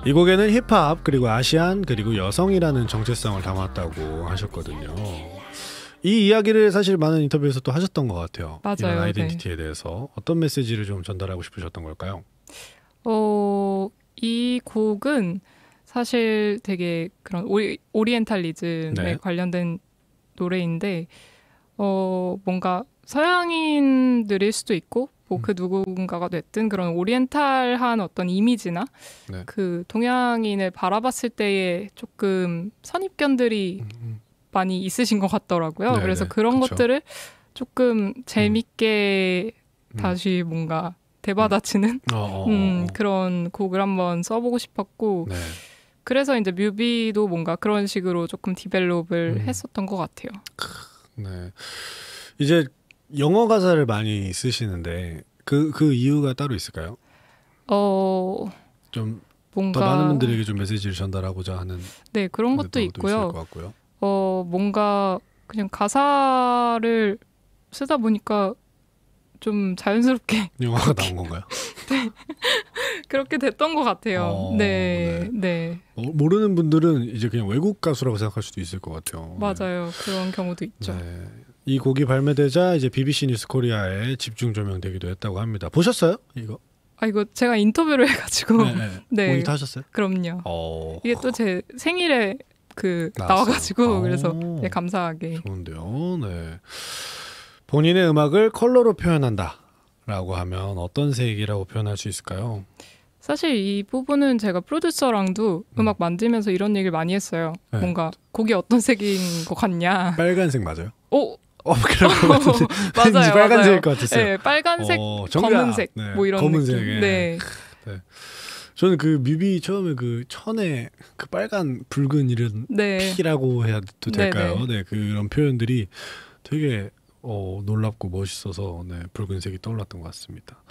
이 곡에는 힙합 그리고 아시안 그리고 여성이라는 정체성을 담았다고 하셨거든요. 이 이야기를 사실 많은 인터뷰에서 또 하셨던 것 같아요. 맞아요. 이런 아이덴티티에 대해서 어떤 메시지를 좀 전달하고 싶으셨던 걸까요? 이 곡은 사실 되게 그런 오리엔탈리즘에 관련된 노래인데 뭔가 서양인들일 수도 있고 뭐 그 누군가가 됐든 그런 오리엔탈한 어떤 이미지나 그 동양인을 바라봤을 때의 조금 선입견들이 많이 있으신 것 같더라고요. 네네, 그래서 그런 그쵸. 것들을 조금 재밌게 다시 뭔가 대받아치는 그런 곡을 한번 써보고 싶었고 그래서 이제 뮤비도 뭔가 그런 식으로 조금 디벨롭을 했었던 것 같아요. 네. 이제 영어 가사를 많이 쓰시는데 그 이유가 따로 있을까요? 좀 뭔가 더 많은 분들에게 좀 메시지를 전달하고자 하는 그런 것도 있고요. 것 같고요. 뭔가 그냥 가사를 쓰다 보니까 좀 자연스럽게 영화가 나온 건가요? 네. 그렇게 됐던 것 같아요. 네. 모르는 분들은 이제 그냥 외국 가수라고 생각할 수도 있을 것 같아요. 맞아요. 그런 경우도 있죠. 네. 이 곡이 발매되자 이제 BBC 뉴스 코리아에 집중 조명되기도 했다고 합니다. 보셨어요? 이거? 이거 제가 인터뷰를 해가지고 모니터 하셨어요? 그럼요. 이게 또 제 생일에 나와가지고 그래서 감사하게. 좋은데요. 네. 본인의 음악을 컬러로 표현한다라고 하면 어떤 색이라고 표현할 수 있을까요? 사실 이 부분은 제가 프로듀서랑도 음악 만들면서 이런 얘기를 많이 했어요. 뭔가 곡이 어떤 색인 것 같냐. 빨간색 맞아요? 그런 것 같은데. 맞아요. 빨간색일 것 같았어요. 네, 빨간색, 검은색 뭐 이런 검은색, 느낌. 네. 저는 그 뮤비 처음에 그 천에 그 빨간 붉은 이런 피라고 해야 또 될까요? 네, 그런 표현들이 되게 놀랍고 멋있어서 붉은색이 떠올랐던 것 같습니다.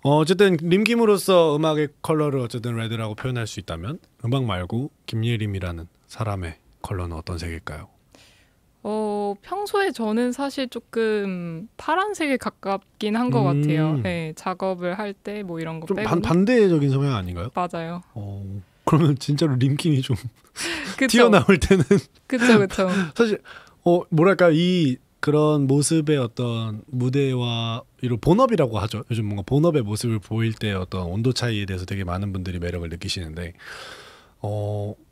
어쨌든 림김으로서 음악의 컬러를 어쨌든 레드라고 표현할 수 있다면 음악 말고 김예림이라는 사람의 컬러는 어떤 색일까요? 평소에 저는 사실 조금 파란색에 가깝긴 한 것 같아요. 네, 작업을 할 때 뭐 이런 거 좀 빼고. 반대적인 성향 아닌가요? 맞아요. 그러면 진짜로 림김이 좀 튀어나올 때는 그쵸. 사실 뭐랄까 이 그런 모습의 어떤 무대와 이런 본업이라고 하죠. 요즘 뭔가 본업의 모습을 보일 때 어떤 온도 차이에 대해서 되게 많은 분들이 매력을 느끼시는데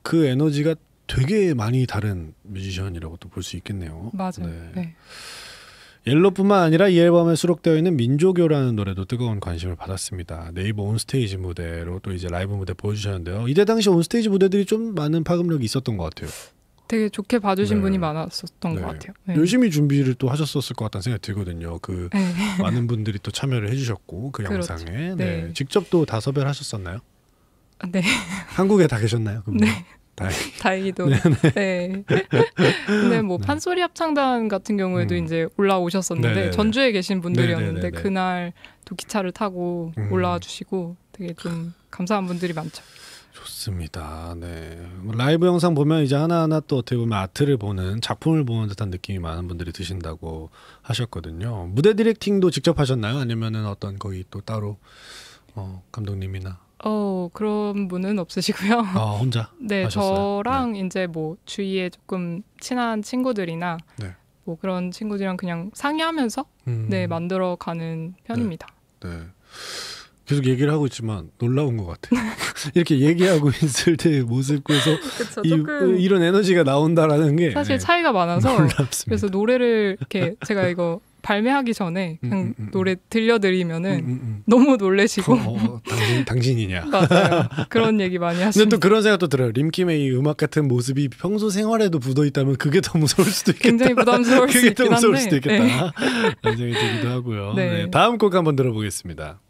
그 에너지가 되게 많이 다른 뮤지션이라고도 볼 수 있겠네요. 맞아요. 네. 옐로뿐만 아니라 이 앨범에 수록되어 있는 민조교라는 노래도 뜨거운 관심을 받았습니다. 네이버 온스테이지 무대로 또 이제 라이브 무대 보여주셨는데요. 이때 당시 온스테이지 무대들이 좀 많은 파급력이 있었던 것 같아요. 되게 좋게 봐주신 분이 많았었던 것 같아요. 네. 열심히 준비를 또 하셨었을 것 같다는 생각이 들거든요. 많은 분들이 또 참여를 해주셨고 그 그렇죠. 영상에 직접 또 다 섭외를 하셨었나요? 네. 한국에 다 계셨나요? 그럼? 네. 다행히도. 네. 근데 뭐 판소리 합창단 같은 경우에도 이제 올라오셨었는데 전주에 계신 분들이었는데 그날도 기차를 타고 올라와 주시고 되게 좀 감사한 분들이 많죠. 좋습니다. 네. 라이브 영상 보면 이제 하나하나 또 어떻게 보면 아트를 보는 작품을 보는 듯한 느낌이 많은 분들이 드신다고 하셨거든요. 무대 디렉팅도 직접 하셨나요? 아니면은 어떤 거기 또 따로 감독님이나 그런 분은 없으시고요. 혼자? 네, 하셨어요? 저랑 이제 뭐 주위에 조금 친한 친구들이나 뭐 그런 친구들이랑 그냥 상의하면서 만들어가는 편입니다. 네. 계속 얘기를 하고 있지만 놀라운 것 같아요. 이렇게 얘기하고 있을 때 모습에서 이런 에너지가 나온다라는 게 사실 차이가 많아서 놀랍습니다. 그래서 노래를 이렇게 제가 이거 발매하기 전에 그냥 노래 들려드리면은 너무 놀래시고 당신이냐. 맞아요. 그런 얘기 많이 하시죠. 근데 또 그런 생각도 들어요. 림킴의 이 음악 같은 모습이 평소 생활에도 묻어있다면 그게 더 무서울 수도 있겠다. 굉장히 부담스러울 수 있긴 한데. 그게 더 무서울 수도 있겠다. 그런 생각이 들기도 하고요. 네, 다음 곡 한번 들어보겠습니다.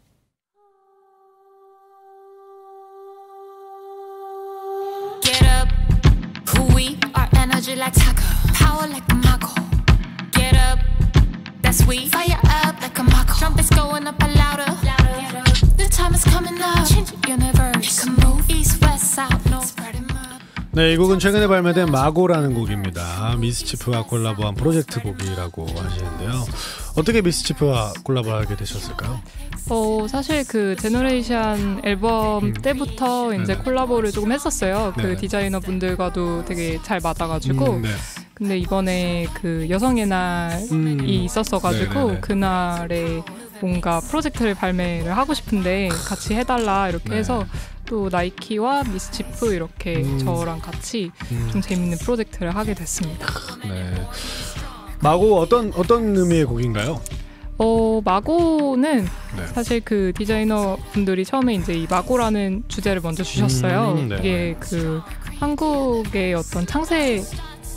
Get up, who we are energy like taco, power like a mago. Get sweet. Fire up like a mako. Trumpets going up a louder. The time is coming up. Change the universe. It can move east, west, south, north. Spread it up. 네, 이 곡은 최근에 발매된 마고라는 곡입니다. 미스치프와 콜라보한 프로젝트 곡이라고 하시는데요. 어떻게 미스치프와 콜라보하게 되셨을까요? 사실 그 제너레이션 앨범 때부터 이제 콜라보를 조금 했었어요. 그 디자이너 분들과도 되게 잘 맞아가지고. 근데 이번에 그 여성의 날이 있었어가지고 그날에 뭔가 프로젝트를 발매를 하고 싶은데 같이 해달라 이렇게 해서 또 나이키와 미스치프 이렇게 저랑 같이 좀 재밌는 프로젝트를 하게 됐습니다. 네. 마고 어떤 의미의 곡인가요? 마고는 사실 그 디자이너 분들이 처음에 이제 이 마고라는 주제를 먼저 주셨어요. 이게 그 한국의 어떤 창세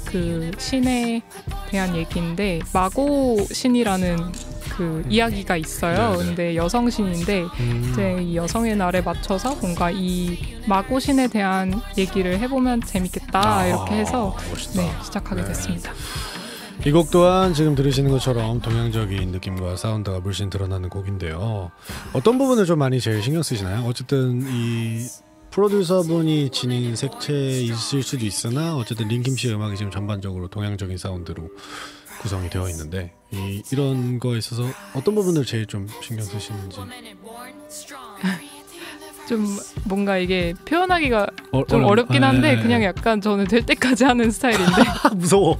그 신에 대한 얘기인데 마고 신이라는 그 이야기가 있어요. 근데 여성 신인데 이제 이 여성의 날에 맞춰서 뭔가 이 마고 신에 대한 얘기를 해보면 재밌겠다 이렇게 해서 시작하게 됐습니다. 이 곡 또한 지금 들으시는 것처럼 동양적인 느낌과 사운드가 물씬 드러나는 곡인데요. 어떤 부분을 좀 많이 제일 신경 쓰시나요? 어쨌든 이 프로듀서분이 지닌 색채 있을 수도 있으나 어쨌든 린킴 씨의 음악이 지금 전반적으로 동양적인 사운드로 구성이 되어 있는데 이런 거에 있어서 어떤 부분을 제일 좀 신경 쓰시는지. 좀 뭔가 이게 표현하기가 좀 어렵긴 한데 그냥 약간 저는 될 때까지 하는 스타일인데 무서워.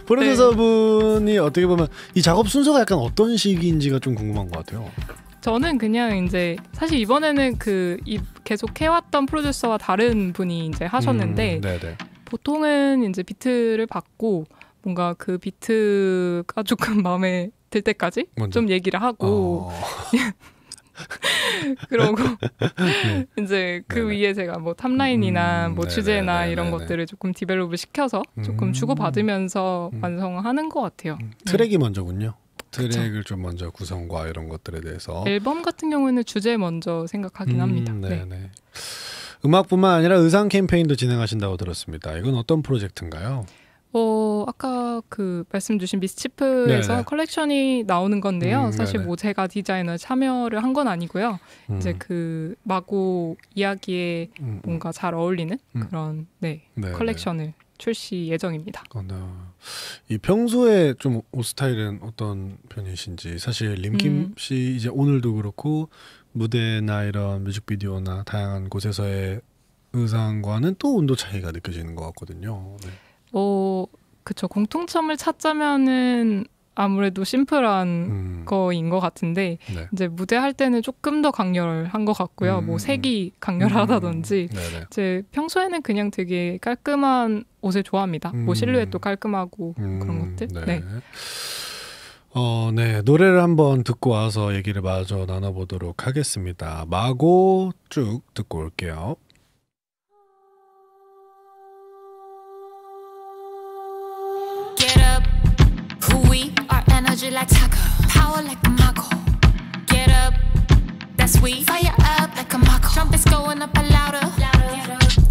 프로듀서분이 어떻게 보면 이 작업 순서가 약간 어떤 식인지가 좀 궁금한 것 같아요. 저는 그냥 이제 사실 이번에는 계속 해왔던 프로듀서와 다른 분이 이제 하셨는데 보통은 이제 비트를 받고 뭔가 그 비트가 조금 마음에 들 때까지 좀 얘기를 하고 그러고 이제 그 위에 제가 뭐 탑라인이나 뭐 주제나 이런 것들을 조금 디벨롭을 시켜서 조금 주고받으면서 완성하는 것 같아요. 트랙이 먼저군요. 트랙을 좀 먼저 구성과 이런 것들에 대해서. 앨범 같은 경우에는 주제 먼저 생각하긴 합니다. 네네. 음악뿐만 아니라 의상 캠페인도 진행하신다고 들었습니다. 이건 어떤 프로젝트인가요? 아까 그 말씀 주신 미스치프에서 컬렉션이 나오는 건데요. 사실 뭐 제가 디자이너 참여를 한 건 아니고요. 이제 그 마고 이야기에 뭔가 잘 어울리는 그런 컬렉션을 출시 예정입니다. 이 평소에 좀 옷 스타일은 어떤 편이신지. 사실 림킴 씨 이제 오늘도 그렇고 무대나 이런 뮤직비디오나 다양한 곳에서의 의상과는 또 온도 차이가 느껴지는 것 같거든요. 그쵸. 공통점을 찾자면은 아무래도 심플한 거인 것 같은데 이제 무대할 때는 조금 더 강렬한 것 같고요. 뭐 색이 강렬하다든지 이제 평소에는 그냥 되게 깔끔한 옷을 좋아합니다. 뭐 실루엣도 깔끔하고 그런 것들. 네, 노래를 한번 듣고 와서 얘기를 마저 나눠보도록 하겠습니다. 마고 쭉 듣고 올게요. Energy like taco, power like a mako. Get up, that's sweet. Fire up like a mako. Trumpets going up a louder.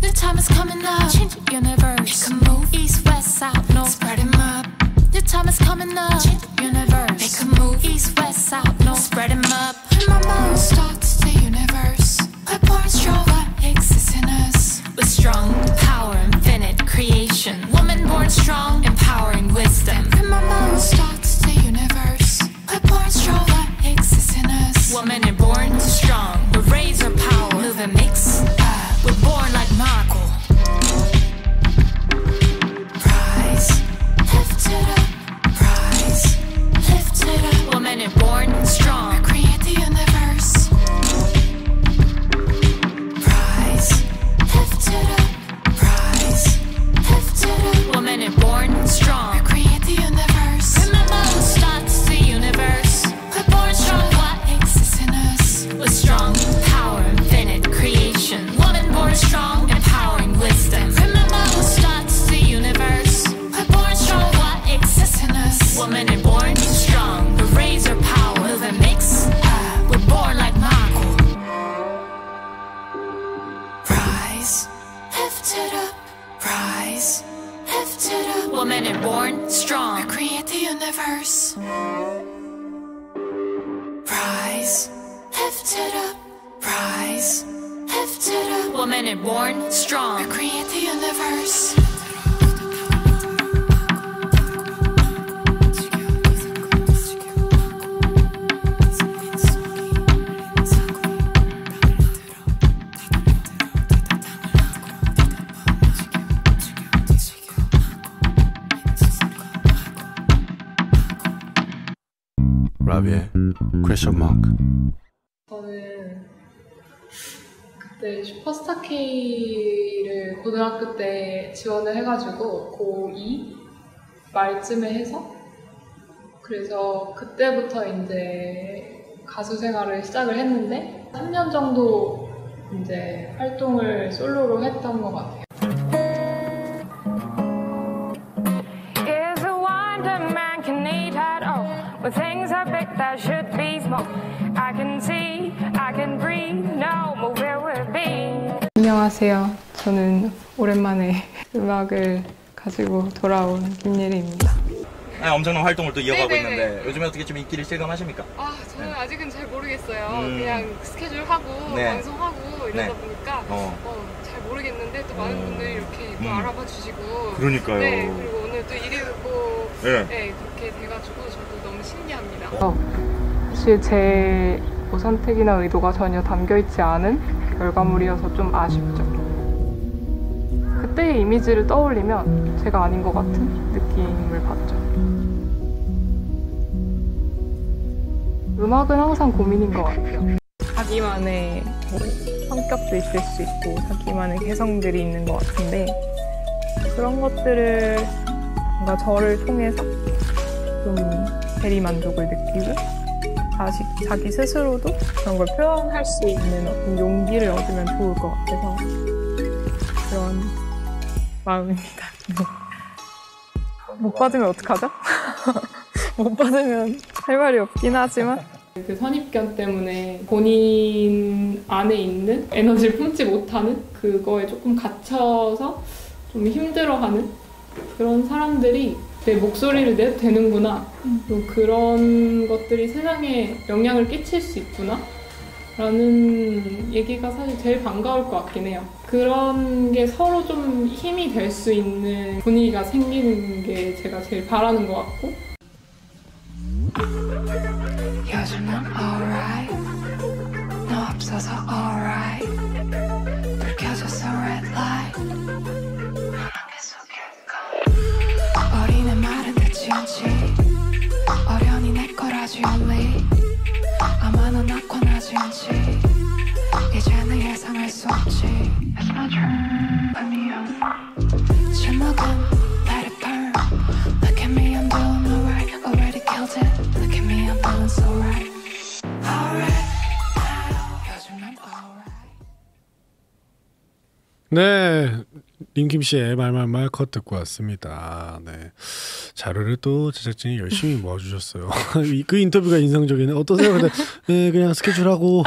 The time is coming up. Change the universe. It can move east, west, south, north. Spread 'em up. The time is coming up. Change the universe. It can move east, west, south, north. Spread 'em up. In my mind starts the universe. My born strong, what exists in us. With strong power, infinite creation. Woman born strong, empowering wisdom. In my mind starts the universe. We're born strong, what exists in us. Woman are born strong. We raise our power, move and mix. We're born like Michael. Rise, lift it up. Rise, lift it up. Woman are born strong. We create the universe. Rise, lift it up. Rise, lift it up. Woman are born strong. We create the universe. Remember who starts the universe. We're born strong, what exists in us. With strong power, infinite creation. Woman born strong, empowering wisdom. Remember who starts the universe. We're born strong, what exists in us. Woman are born strong. We raise our power, move and mix. We're born like Michael. Rise, lift it up. Rise, lift it up. Woman and born strong. We create the universe. Rise, lift it up. Rise, lift it up. Woman and born strong. We create the universe. 라비의 퀘스천 마크. 저는 그때 슈퍼스타 K를 고등학교 때 지원을 해가지고 고2 말쯤에 해서 그래서 그때부터 이제 가수 생활을 시작을 했는데 3년 정도 이제 활동을 솔로로 했던 것 같아요. When things are big that should be small, I can see, I can breathe, no move where we'll be. 안녕하세요. 저는 오랜만에 음악을 가지고 돌아온 김예리입니다. 엄청난 활동을 또 이어가고 있는데 요즘에 어떻게 좀 인기를 실감하십니까? 저는 아직은 잘 모르겠어요. 그냥 스케줄하고 방송하고 이러다 보니까 잘 모르겠는데 또 많은 분들이 이렇게 또 알아봐 주시고 그러니까요. 네, 그리고 오늘 또 1위 후보 네, 그렇게 돼가지고 저도 너무 신기합니다. 사실 제 선택이나 의도가 전혀 담겨있지 않은 결과물이어서 좀 아쉽죠. 그때의 이미지를 떠올리면 제가 아닌 것 같은 느낌을 받죠. 음악은 항상 고민인 것 같아요. 자기만의 성격도 있을 수 있고 자기만의 개성들이 있는 것 같은데 그런 것들을 뭔가 저를 통해서 좀 대리만족을 느끼고 자기 스스로도 그런 걸 표현할 수 있는 어떤 용기를 얻으면 좋을 것 같아서 그런 마음입니다. 못 받으면 어떡하죠? 못 받으면 할 말이 없긴 하지만 그 선입견 때문에 본인 안에 있는 에너지를 품지 못하는 그거에 조금 갇혀서 좀 힘들어하는 그런 사람들이 내 목소리를 내도 되는구나 또 그런 것들이 세상에 영향을 끼칠 수 있구나 라는 얘기가 사실 제일 반가울 것 같긴 해요. 그런 게 서로 좀 힘이 될 수 있는 분위기가 생기는 게 제가 제일 바라는 것 같고 요즘 난 alright 너 없어서 alright 불 켜졌어 red light 난 계속일까 어린애 말은 듣지 않지 어련히 내 거라지 only 아마 넌 낙관하지 않지 이제는 예상할 수 없지 It's my turn let me on 제목은 let it burn Look at me I'm doing alright already killed it Look at me I'm feeling so right alright 요즘 난 alright 네, 림킴 씨의 말말말 컷 듣고 왔습니다. 네, 자료를 또 제작진이 열심히 모아주셨어요. 그 인터뷰가 인상적이네. 어떠세요? 근데 네, 그냥 스케줄하고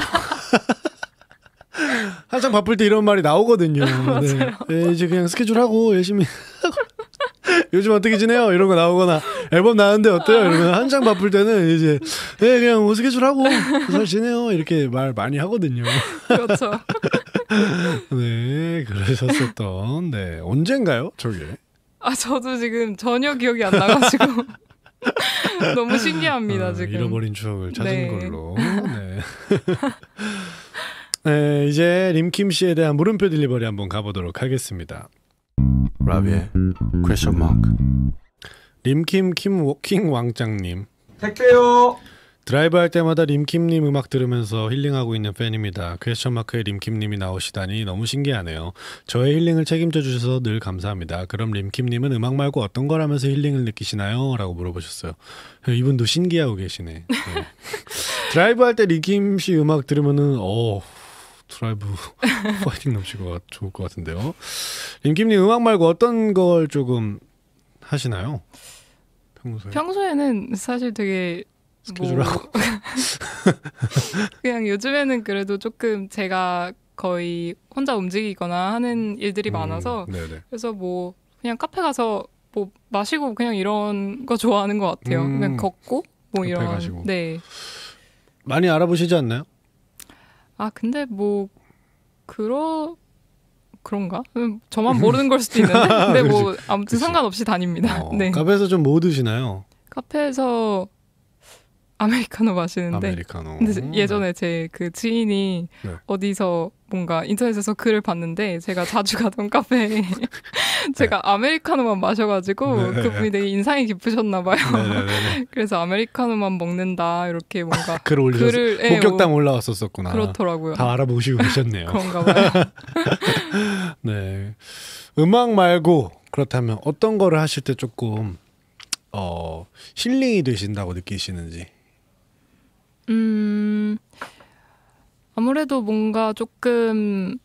한창 바쁠 때 이런 말이 나오거든요. 네, 네, 이제 그냥 스케줄하고 열심히 요즘 어떻게 지내요? 이런 거 나오거나 앨범 나왔는데 어때요? 이러면 한창 바쁠 때는 이제 네, 그냥 뭐 스케줄하고 잘 지내요 이렇게 말 많이 하거든요. 그렇죠. 네, 그러셨었던 네 언젠가요? 저게? 저도 지금 전혀 기억이 안 나가지고 너무 신기합니다. 지금 잃어버린 추억을 찾은 걸로. 네. 네, 이제 림킴 씨에 대한 물음표 딜리버리 한번 가보도록 하겠습니다. 라비의 퀘스천 마크. 림킴 킹 왕짱님. 택배요. 드라이브 할 때마다 림킴님 음악 들으면서 힐링하고 있는 팬입니다. 퀘스천 마크에 림킴님이 나오시다니 너무 신기하네요. 저의 힐링을 책임져 주셔서 늘 감사합니다. 그럼 림킴님은 음악 말고 어떤 걸 하면서 힐링을 느끼시나요? 라고 물어보셨어요. 이분도 신기하고 계시네. 네. 드라이브 할 때 림킴 씨 음악 들으면은 드라이브 파이팅 넘치고 좋을 것 같은데요. 림킴님 음악 말고 어떤 걸 조금 하시나요? 평소에는 사실 되게 스케줄하고 그냥 요즘에는 그래도 조금 제가 거의 혼자 움직이거나 하는 일들이 많아서 네네. 그래서 뭐 그냥 카페 가서 뭐 마시고 그냥 이런 거 좋아하는 것 같아요. 그냥 걷고 뭐 이런. 가시고. 네. 많이 알아보시지 않나요? 아 근데 뭐 그런가? 저만 모르는 걸 수도 있는데. 근데 뭐 아무튼 상관없이 다닙니다. 네. 카페에서 좀 뭐 드시나요? 카페에서 아메리카노 마시는데. 아메리카노. 근데 예전에 제 그 지인이 어디서 뭔가 인터넷에서 글을 봤는데 제가 자주 가던 카페에 제가 아메리카노만 마셔가지고 그분이 되게 인상이 깊으셨나 봐요. 그래서 아메리카노만 먹는다 이렇게 뭔가 글을 올리셨어요. 목격담 올라왔었구나. 그렇더라고요. 다 알아보시고 계셨네요. 그런가 봐요. 네. 음악 말고 그렇다면 어떤 거를 하실 때 조금 힐링이 되신다고 느끼시는지? 아무래도 뭔가 조금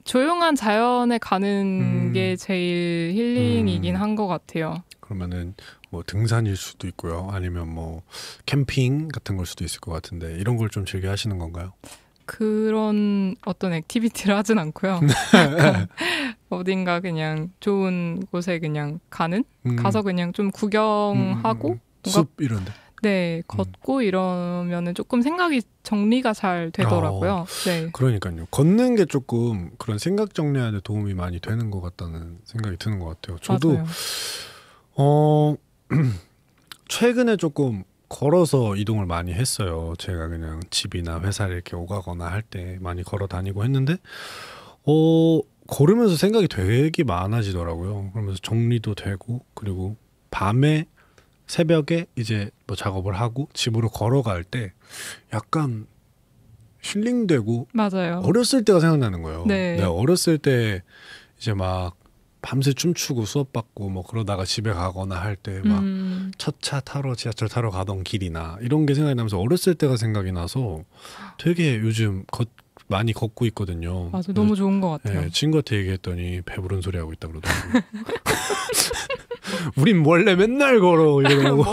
조용한 자연에 가는 게 제일 힐링이긴 한 것 같아요. 그러면은 뭐 등산일 수도 있고요. 아니면 뭐 캠핑 같은 걸 수도 있을 것 같은데 이런 걸 좀 즐겨 하시는 건가요? 그런 어떤 액티비티를 하진 않고요. 어딘가 그냥 좋은 곳에 그냥 가서 그냥 좀 구경하고 숲 이런데. 네, 걷고 이러면은 조금 생각이 정리가 잘 되더라고요. 네. 그러니까요. 걷는 게 조금 그런 생각 정리하는 데 도움이 많이 되는 것 같다는 생각이 드는 것 같아요. 저도 최근에 조금 걸어서 이동을 많이 했어요. 제가 그냥 집이나 회사를 이렇게 오가거나 할 때 많이 걸어 다니고 했는데 걸으면서 생각이 되게 많아지더라고요. 그러면서 정리도 되고 그리고 밤에 새벽에 이제 뭐 작업을 하고 집으로 걸어갈 때 약간 힐링되고 맞아요. 어렸을 때가 생각나는 거예요. 네. 내가 어렸을 때 이제 막 밤새 춤추고 수업 받고 뭐 그러다가 집에 가거나 할 때 막 첫 차 타러 지하철 타러 가던 길이나 이런 게 생각이 나면서 어렸을 때가 생각이 나서 되게 요즘 많이 걷고 있거든요. 맞아, 너무 좋은 것 같아요. 네, 친구한테 얘기했더니 배부른 소리 하고 있다 그러더라고요. 우린 원래 맨날 걸어 이러고.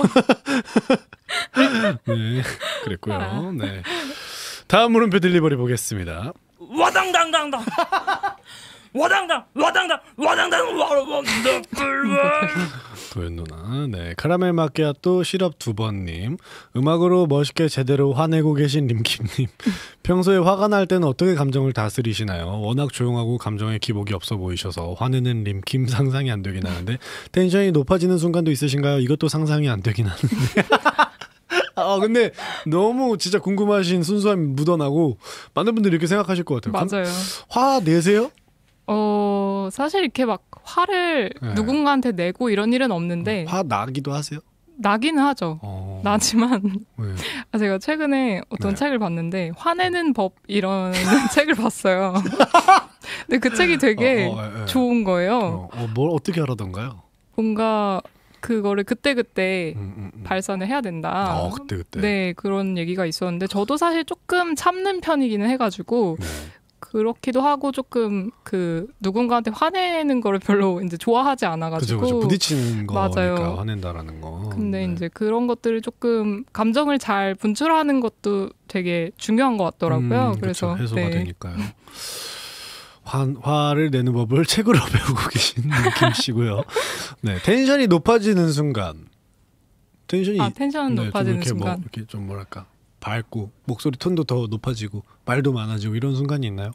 네, 그랬고요. 네, 다음 물음표 딜리버리 보겠습니다. 와당당당당. 와당당 와당당 와당당 와당당. 도현 누나. 네, 카라멜 마키아또 시럽 2번님. 음악으로 멋있게 제대로 화내고 계신 림킴님. 평소에 화가 날 때는 어떻게 감정을 다스리시나요? 워낙 조용하고 감정에 기복이 없어 보이셔서 화내는 림킴 상상이 안 되긴 하는데 텐션이 높아지는 순간도 있으신가요? 이것도 상상이 안 되긴 하는데. 근데 너무 진짜 궁금하신 순수함이 묻어나고 많은 분들이 이렇게 생각하실 것 같아요. 맞아요. 화 내세요? 사실 이렇게 막 화를 누군가한테 내고 이런 일은 없는데 화 나기도 하세요? 나기는 하죠. 나지만 제가 최근에 어떤 네. 책을 봤는데 화내는 법 이런 책을 봤어요. 근데 그 책이 되게 좋은 거예요. 뭘 어떻게 하라던가요? 뭔가 그거를 그때그때 발산을 해야 된다. 그때그때. 네, 그런 얘기가 있었는데 저도 사실 조금 참는 편이기는 해가지고 그렇기도 하고 조금 그 누군가한테 화내는 거를 별로 이제 좋아하지 않아가지고 그죠. 부딪히는 거니까 맞아요. 화낸다라는 거. 근데 이제 그런 것들을 조금 감정을 잘 분출하는 것도 되게 중요한 것 같더라고요. 그래서 해소가 되니까요. 화를 내는 법을 책으로 배우고 계신 김씨고요. 네, 텐션이 높아지는 순간. 텐션 높아지는 순간. 이렇게 좀 뭐랄까 밝고 목소리 톤도 더 높아지고 말도 많아지고 이런 순간이 있나요?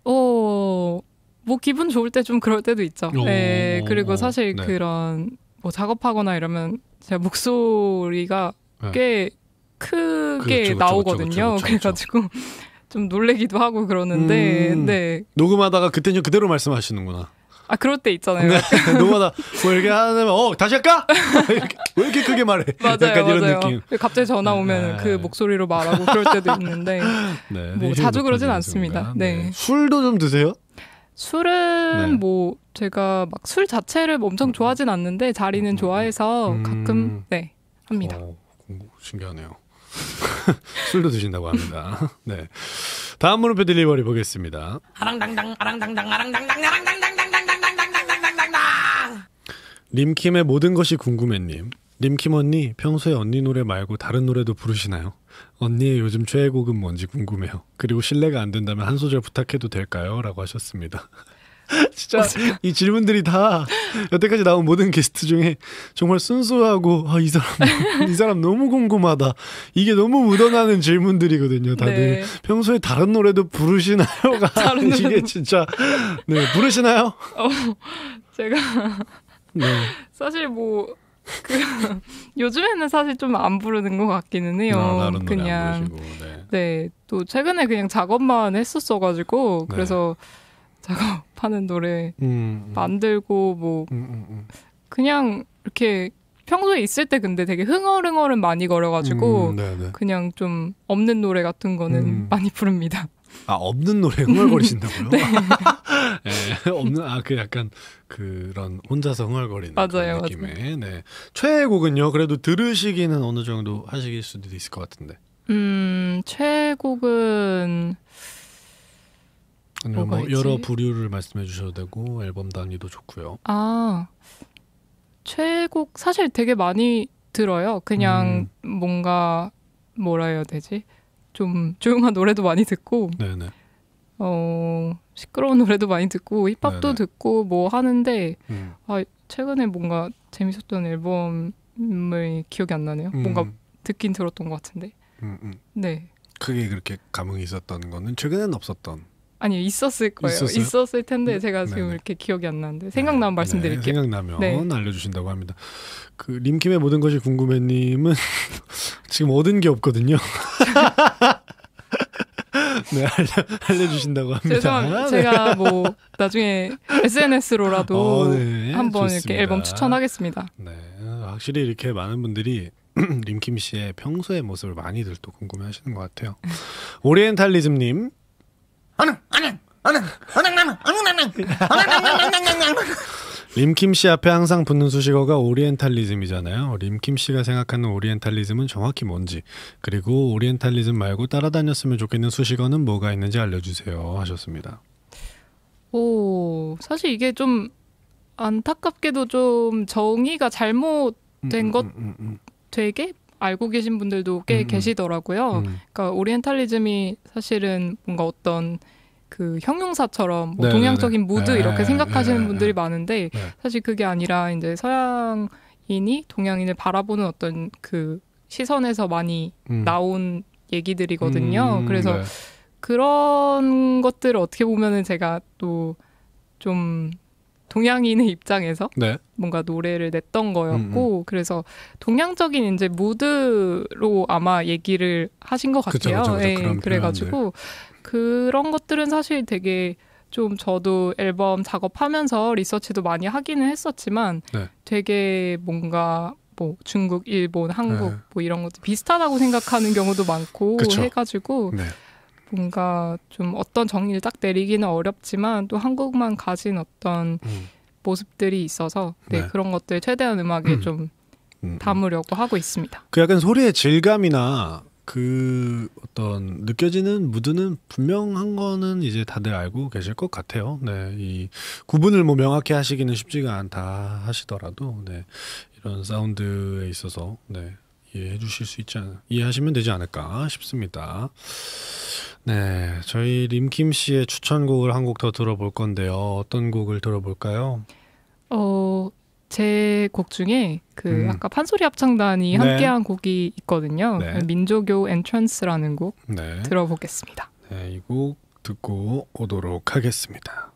뭐 기분 좋을 때 좀 그럴 때도 있죠. 네, 그리고 사실 그런 뭐 작업하거나 이러면 제가 목소리가 꽤 크게 나오거든요. 그래가지고 좀 놀래기도 하고 그러는데, 네. 녹음하다가 그 텐션 그대로 말씀하시는구나. 그럴 때 있잖아요. 네. 녹음하다 뭐 이렇게 하면 다시 할까? 왜 이렇게 크게 말해? 맞아요, 약간 이런 느낌. 갑자기 전화 오면 그 목소리로 말하고 그럴 때도 있는데 뭐 자주 그러진 않습니다. 네. 술도 좀 드세요? 술은 뭐 제가 막 술 자체를 엄청 좋아하진 않는데 자리는 좋아해서 가끔 합니다. 신기하네요. 술도 드신다고 합니다. 네. 다음 물음표 딜리버리 보겠습니다. 아랑당당 아랑당당 아랑당당 아랑당당당당당당당당당당당. 림킴의 모든 것이 궁금해님. 림킴 언니 평소에 언니 노래 말고 다른 노래도 부르시나요? 언니의 요즘 최애곡은 뭔지 궁금해요. 그리고 실례가 안 된다면 한 소절 부탁해도 될까요? 라고 하셨습니다. 진짜 이 질문들이 다 여태까지 나온 모든 게스트 중에 정말 순수하고 이 사람 너무 궁금하다. 이게 너무 묻어나는 질문들이거든요. 다들 네. 평소에 다른 노래도 부르시나요가 이게 진짜 네 부르시나요? 제가 네. 사실 뭐 요즘에는 사실 좀 안 부르는 것 같기는 해요. 그냥 네. 또 최근에 그냥 작업만 했었어가지고 그래서 작업하는 노래 만들고 뭐 그냥 이렇게 평소에 있을 때 근데 되게 흥얼흥얼은 많이 거려가지고 그냥 좀 없는 노래 같은 거는 많이 부릅니다. 아 없는 노래 흥얼거리신다고요? 네. 네, 없는 그 약간 그런 혼자서 흥얼거리는 맞아요, 느낌의 맞아요. 네. 최애곡은요? 그래도 들으시기는 어느 정도 하실 수도 있을 것 같은데. 최애곡은 아니면 뭐 여러 부류를 말씀해 주셔도 되고 앨범 단위도 좋고요. 아 최애곡 사실 되게 많이 들어요. 그냥 뭔가 뭐라 해야 되지? 좀 조용한 노래도 많이 듣고 네네. 시끄러운 노래도 많이 듣고 힙합도 네네. 듣고 뭐 하는데 최근에 뭔가 재밌었던 앨범을 기억이 안 나네요. 뭔가 듣긴 들었던 것 같은데. 네. 크게 그렇게 감흥이 있었던 거는 최근에는 없었던. 아니요, 있었을 거예요. 있었을 텐데 제가 지금 이렇게 기억이 안 나는데 생각나면 말씀드릴게요. 생각나면 알려주신다고 합니다. 그 림킴의 모든 것이 궁금해님은 지금 얻은 게 없거든요. 네, 알려주신다고 합니다. 죄송합니다. 제가 뭐 나중에 SNS로라도 한번 좋습니다. 이렇게 앨범 추천하겠습니다. 네, 확실히 이렇게 많은 분들이 림킴 씨의 평소의 모습을 많이들 또 궁금해하시는 것 같아요. 오리엔탈리즘님. 림킴 씨 앞에 항상 붙는 수식어가 오리엔탈리즘이잖아요. 림킴 씨가 생각하는 오리엔탈리즘은 정확히 뭔지, 그리고 오리엔탈리즘 말고 따라다녔으면 좋겠는 수식어는 뭐가 있는지 알려주세요 하셨습니다. 사실 이게 좀 안타깝게도 좀 정의가 잘못된 것 되게 알고 계신 분들도 꽤 계시더라고요. 그러니까 오리엔탈리즘이 사실은 뭔가 어떤 그 형용사처럼 뭐 동양적인 무드 이렇게 생각하시는 분들이 많은데 사실 그게 아니라 이제 서양인이 동양인을 바라보는 어떤 그 시선에서 많이 나온 얘기들이거든요. 그래서 그런 것들을 어떻게 보면은 제가 또 좀 동양인의 입장에서 뭔가 노래를 냈던 거였고 그래서 동양적인 이제 무드로 아마 얘기를 하신 것 같아요. 그쵸. 네, 그래가지고 그런 것들은 사실 되게 좀 저도 앨범 작업하면서 리서치도 많이 하기는 했었지만 되게 뭔가 뭐 중국, 일본, 한국 뭐 이런 것도 비슷하다고 생각하는 경우도 많고 해가지고 뭔가 좀 어떤 정의를 딱 내리기는 어렵지만 또 한국만 가진 어떤 모습들이 있어서 그런 것들 최대한 음악에 좀 담으려고 하고 있습니다. 그 약간 소리의 질감이나 그 어떤 느껴지는 무드는 분명한 거는 이제 다들 알고 계실 것 같아요. 네, 이 구분을 뭐 명확히 하시기는 쉽지가 않다 하시더라도 이런 사운드에 있어서 이해해 주실 수 있지 이해하시면 되지 않을까 싶습니다. 네, 저희 림킴 씨의 추천곡을 한 곡 더 들어볼 건데요. 어떤 곡을 들어볼까요? 제 곡 중에 그 아까 판소리 합창단이 함께한 곡이 있거든요. 민족교 엔트런스라는 곡 들어보겠습니다. 네, 이 곡 듣고 오도록 하겠습니다.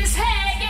신세계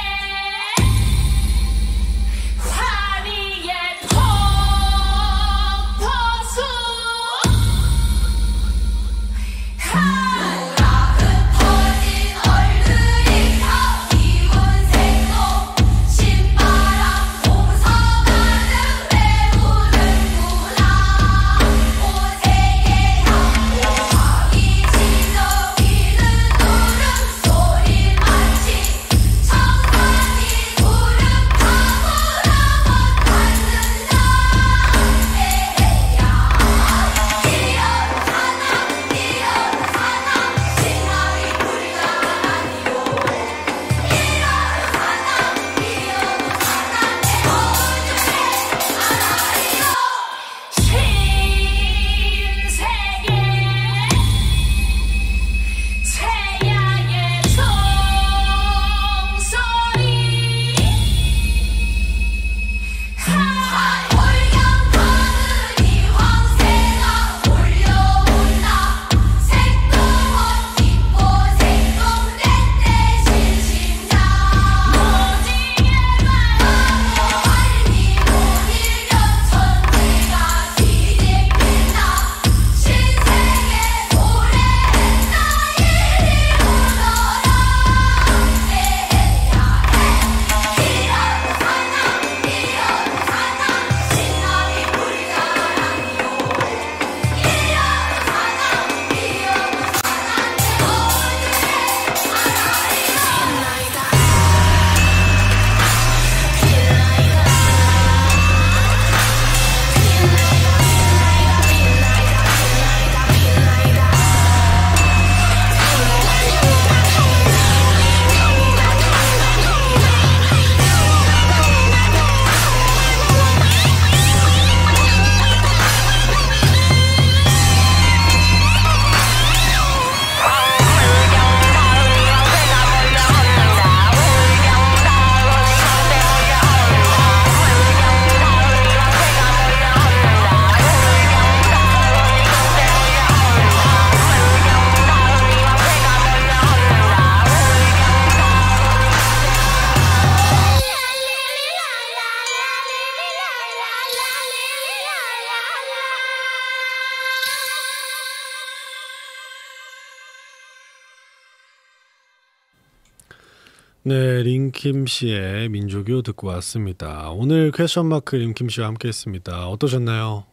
네, 림킴 씨의 민족요 듣고 왔습니다. 오늘 퀘스천 마크 림킴 씨와 함께했습니다. 어떠셨나요?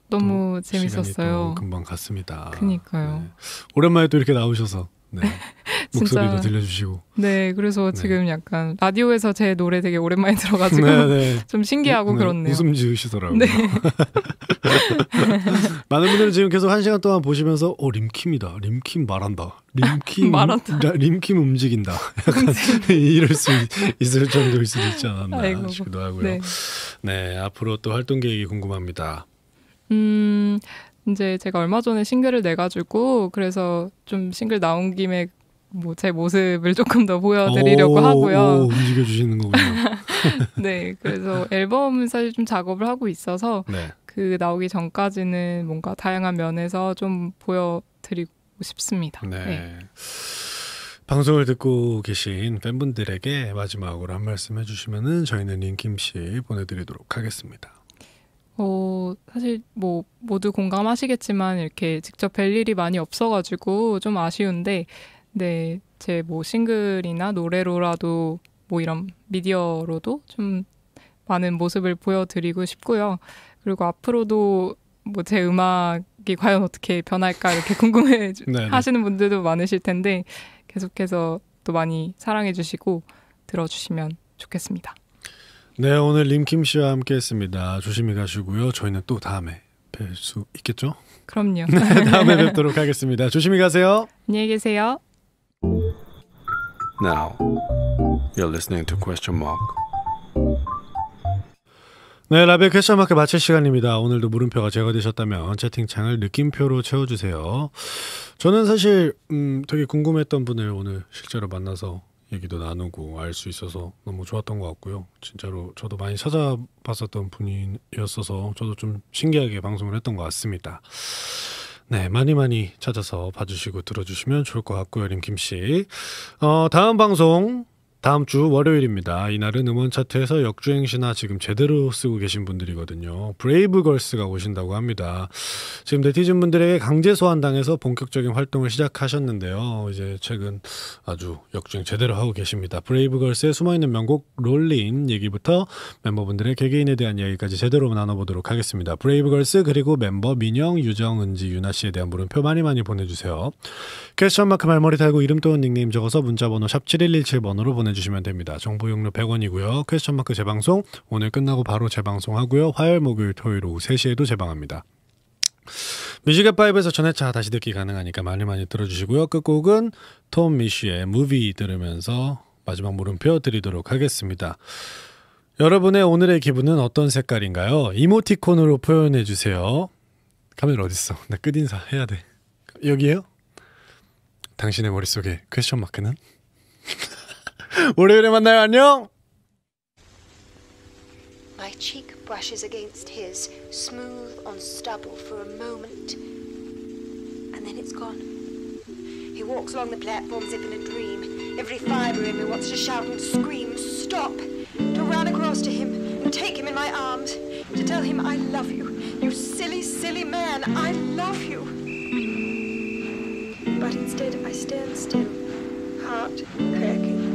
너무 재밌었어요. 또 금방 갔습니다. 그니까요. 네. 오랜만에 또 이렇게 나오셔서 네. 목소리도 들려주시고. 네, 그래서 지금 약간 라디오에서 제 노래 되게 오랜만에 들어가지고 좀 신기하고 그렇네요. 웃음 지으시더라고요. 네. 많은 분들은 지금 계속 1시간 동안 보시면서 림킴이다. 림킴 말한다. 림킴 움직인다. 약간 이럴 수 있을 정도일 수도 있지 않았나 싶기도 하고요. 네, 앞으로 또 활동 계획이 궁금합니다. 이제 제가 얼마 전에 싱글을 내가지고 그래서 좀 싱글 나온 김에 뭐 제 모습을 조금 더 보여드리려고 하고요. 움직여주시는 거군요. 네, 그래서 앨범은 사실 좀 작업을 하고 있어서 그 나오기 전까지는 뭔가 다양한 면에서 좀 보여드리고 싶습니다. 네. 방송을 듣고 계신 팬분들에게 마지막으로 한 말씀 해주시면은 저희는 림킴 씨 보내드리도록 하겠습니다. 사실 뭐 모두 공감하시겠지만 이렇게 직접 뵐 일이 많이 없어가지고 좀 아쉬운데 네, 제 뭐 싱글이나 노래로라도 뭐 이런 미디어로도 좀 많은 모습을 보여드리고 싶고요. 그리고 앞으로도 뭐 제 음악이 과연 어떻게 변할까 이렇게 궁금해 하시는 분들도 많으실 텐데 계속해서 또 많이 사랑해 주시고 들어주시면 좋겠습니다. 네, 오늘 림킴 씨와 함께했습니다. 조심히 가시고요. 저희는 또 다음에 뵐 수 있겠죠? 그럼요. 네, 다음에 뵙도록 하겠습니다. 조심히 가세요. 안녕히 계세요. Now, you're listening to Question Mark. 네, 라비의 퀘스천 마크 마칠 시간입니다. 오늘도 물음표가 제거되셨다면 채팅창을 느낌표로 채워주세요. 저는 사실 되게 궁금했던 분을 오늘 실제로 만나서 얘기도 나누고 알 수 있어서 너무 좋았던 것 같고요. 진짜로 저도 많이 찾아봤었던 분이었어서 저도 좀 신기하게 방송을 했던 것 같습니다. 네, 많이 찾아서 봐주시고 들어주시면 좋을 것 같고요, 림킴씨. 다음 방송 다음 주 월요일입니다. 이날은 음원 차트에서 역주행시나 지금 제대로 쓰고 계신 분들이거든요. 브레이브걸스가 오신다고 합니다. 지금 네티즌 분들에게 강제 소환당해서 본격적인 활동을 시작하셨는데요. 이제 최근 아주 역주행 제대로 하고 계십니다. 브레이브걸스의 숨어있는 명곡 롤린 얘기부터 멤버분들의 개개인에 대한 이야기까지 제대로 나눠보도록 하겠습니다. 브레이브걸스 그리고 멤버 민영, 유정, 은지, 유나씨에 대한 물음표 많이 보내주세요. 퀘스천 마크 말머리 달고 이름 또는 닉네임 적어서 문자번호 샵 7117번으로 보내주시면 됩니다. 정보 용료 100원이고요. 퀘스천 마크 재방송 오늘 끝나고 바로 재방송하고요. 화요일, 목요일, 토요일 오후 3시에도 재방합니다. 뮤직앱5에서 전회차 다시 듣기 가능하니까 많이 들어주시고요. 끝곡은 톰 미쉬의 무비 들으면서 마지막 물음표 드리도록 하겠습니다. 여러분의 오늘의 기분은 어떤 색깔인가요? 이모티콘으로 표현해주세요. 카메라 어딨어? 나 끝인사 해야 돼. 여기에요? 당신의 머릿속에 퀘스천 마크는? 월요일에 만나요. 안녕. My cheek brushes against his, smooth on stubble for a moment, and then it's gone. He walks along the platform as if in a dream. Every fibre in me wants to shout and scream, stop, to run across to him and take him in my arms, to tell him I love you, you silly, silly man, I love you. But instead I stand still, heart cracking.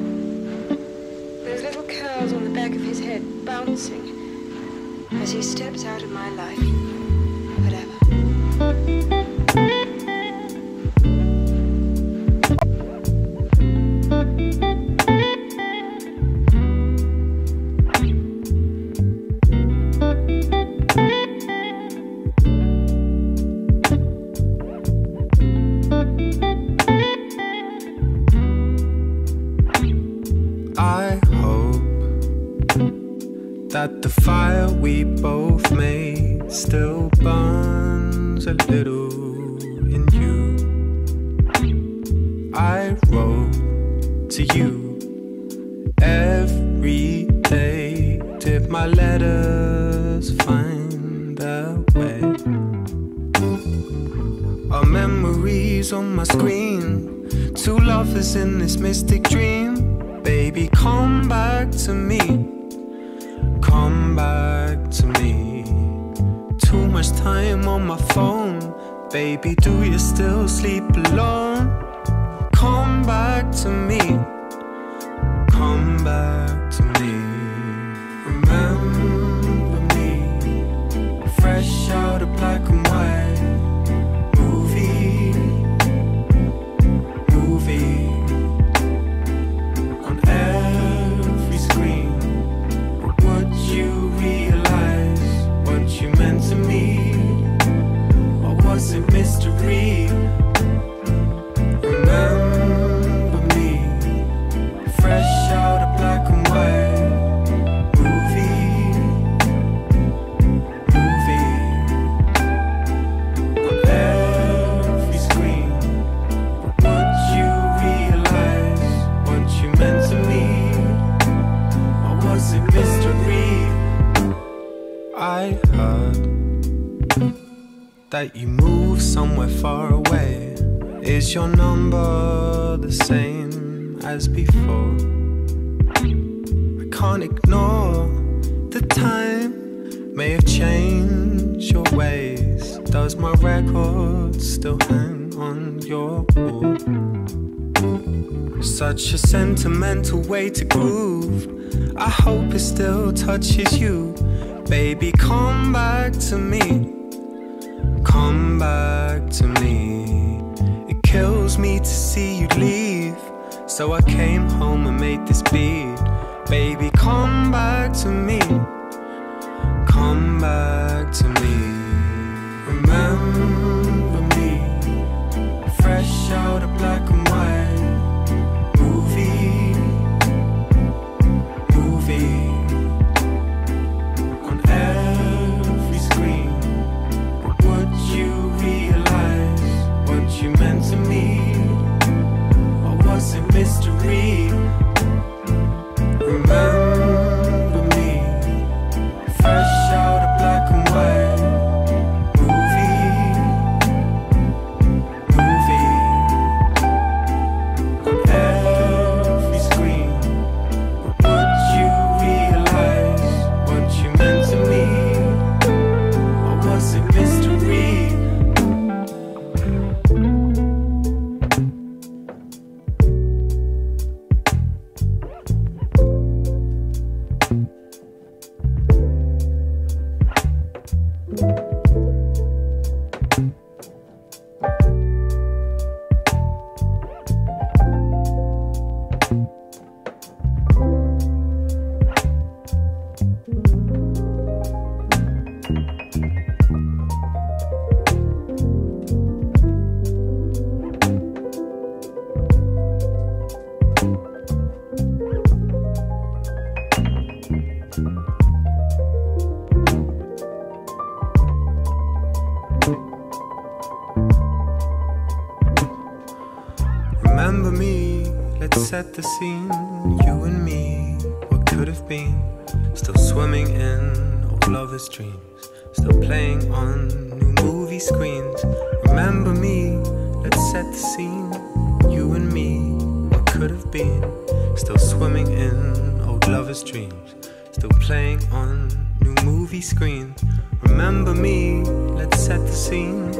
Those little curls on the back of his head bouncing as he steps out of my life forever. That the fire we both made still burns a little in you. I wrote to you every day. Did my letters find their way? Our memories on my screen, two lovers in this mystic dream. Baby, come back to me. Come back to me. Too much time on my phone. Baby, do you still sleep alone? Come back to me. Come that you move somewhere far away. Is your number the same as before? I can't ignore the time may have changed your ways. Does my record still hang on your wall? Such a sentimental way to groove. I hope it still touches you. Baby, come back to me. Come back to me. It kills me to see you leave, so I came home and made this beat. Baby, come back to me. Come back to me. Remember me, fresh out of black and white movie on every screen. But would you realize what you meant to me, or was it mystery? Remember me, fresh out of black and white movie on every screen. But would you realize what you meant to me, or was it mystery? Remember me, let's set the scene. You and me, what could have been. Still swimming in old lovers' dreams, still playing on new movie screens. Remember me, let's set the scene. You and me, what could have been. Still swimming in old lovers' dreams, still playing on new movie screens. Remember me, let's set the scene.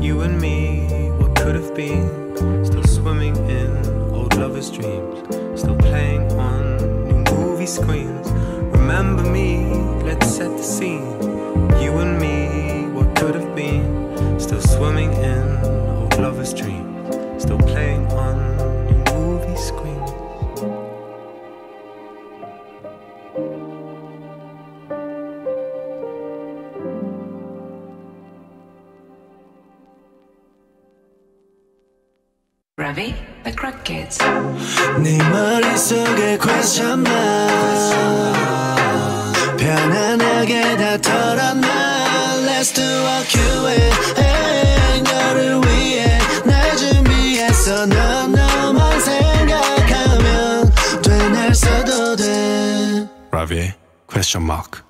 You and me, what could have been. Still swimming in old lovers' dreams, still playing on new movie screens. Remember me, let's set the scene. You and me, what could have been. Still swimming in old lovers' dreams, still playing on new movie screens. Ravi, the Crack Kids. 네 머릿속에 question mark 편안하게 다 털어놔. Let's do a Q&A. 너를 위해 날 준비했어. 너만 생각하면 돼. 날 써도 돼. Ravi, question mark.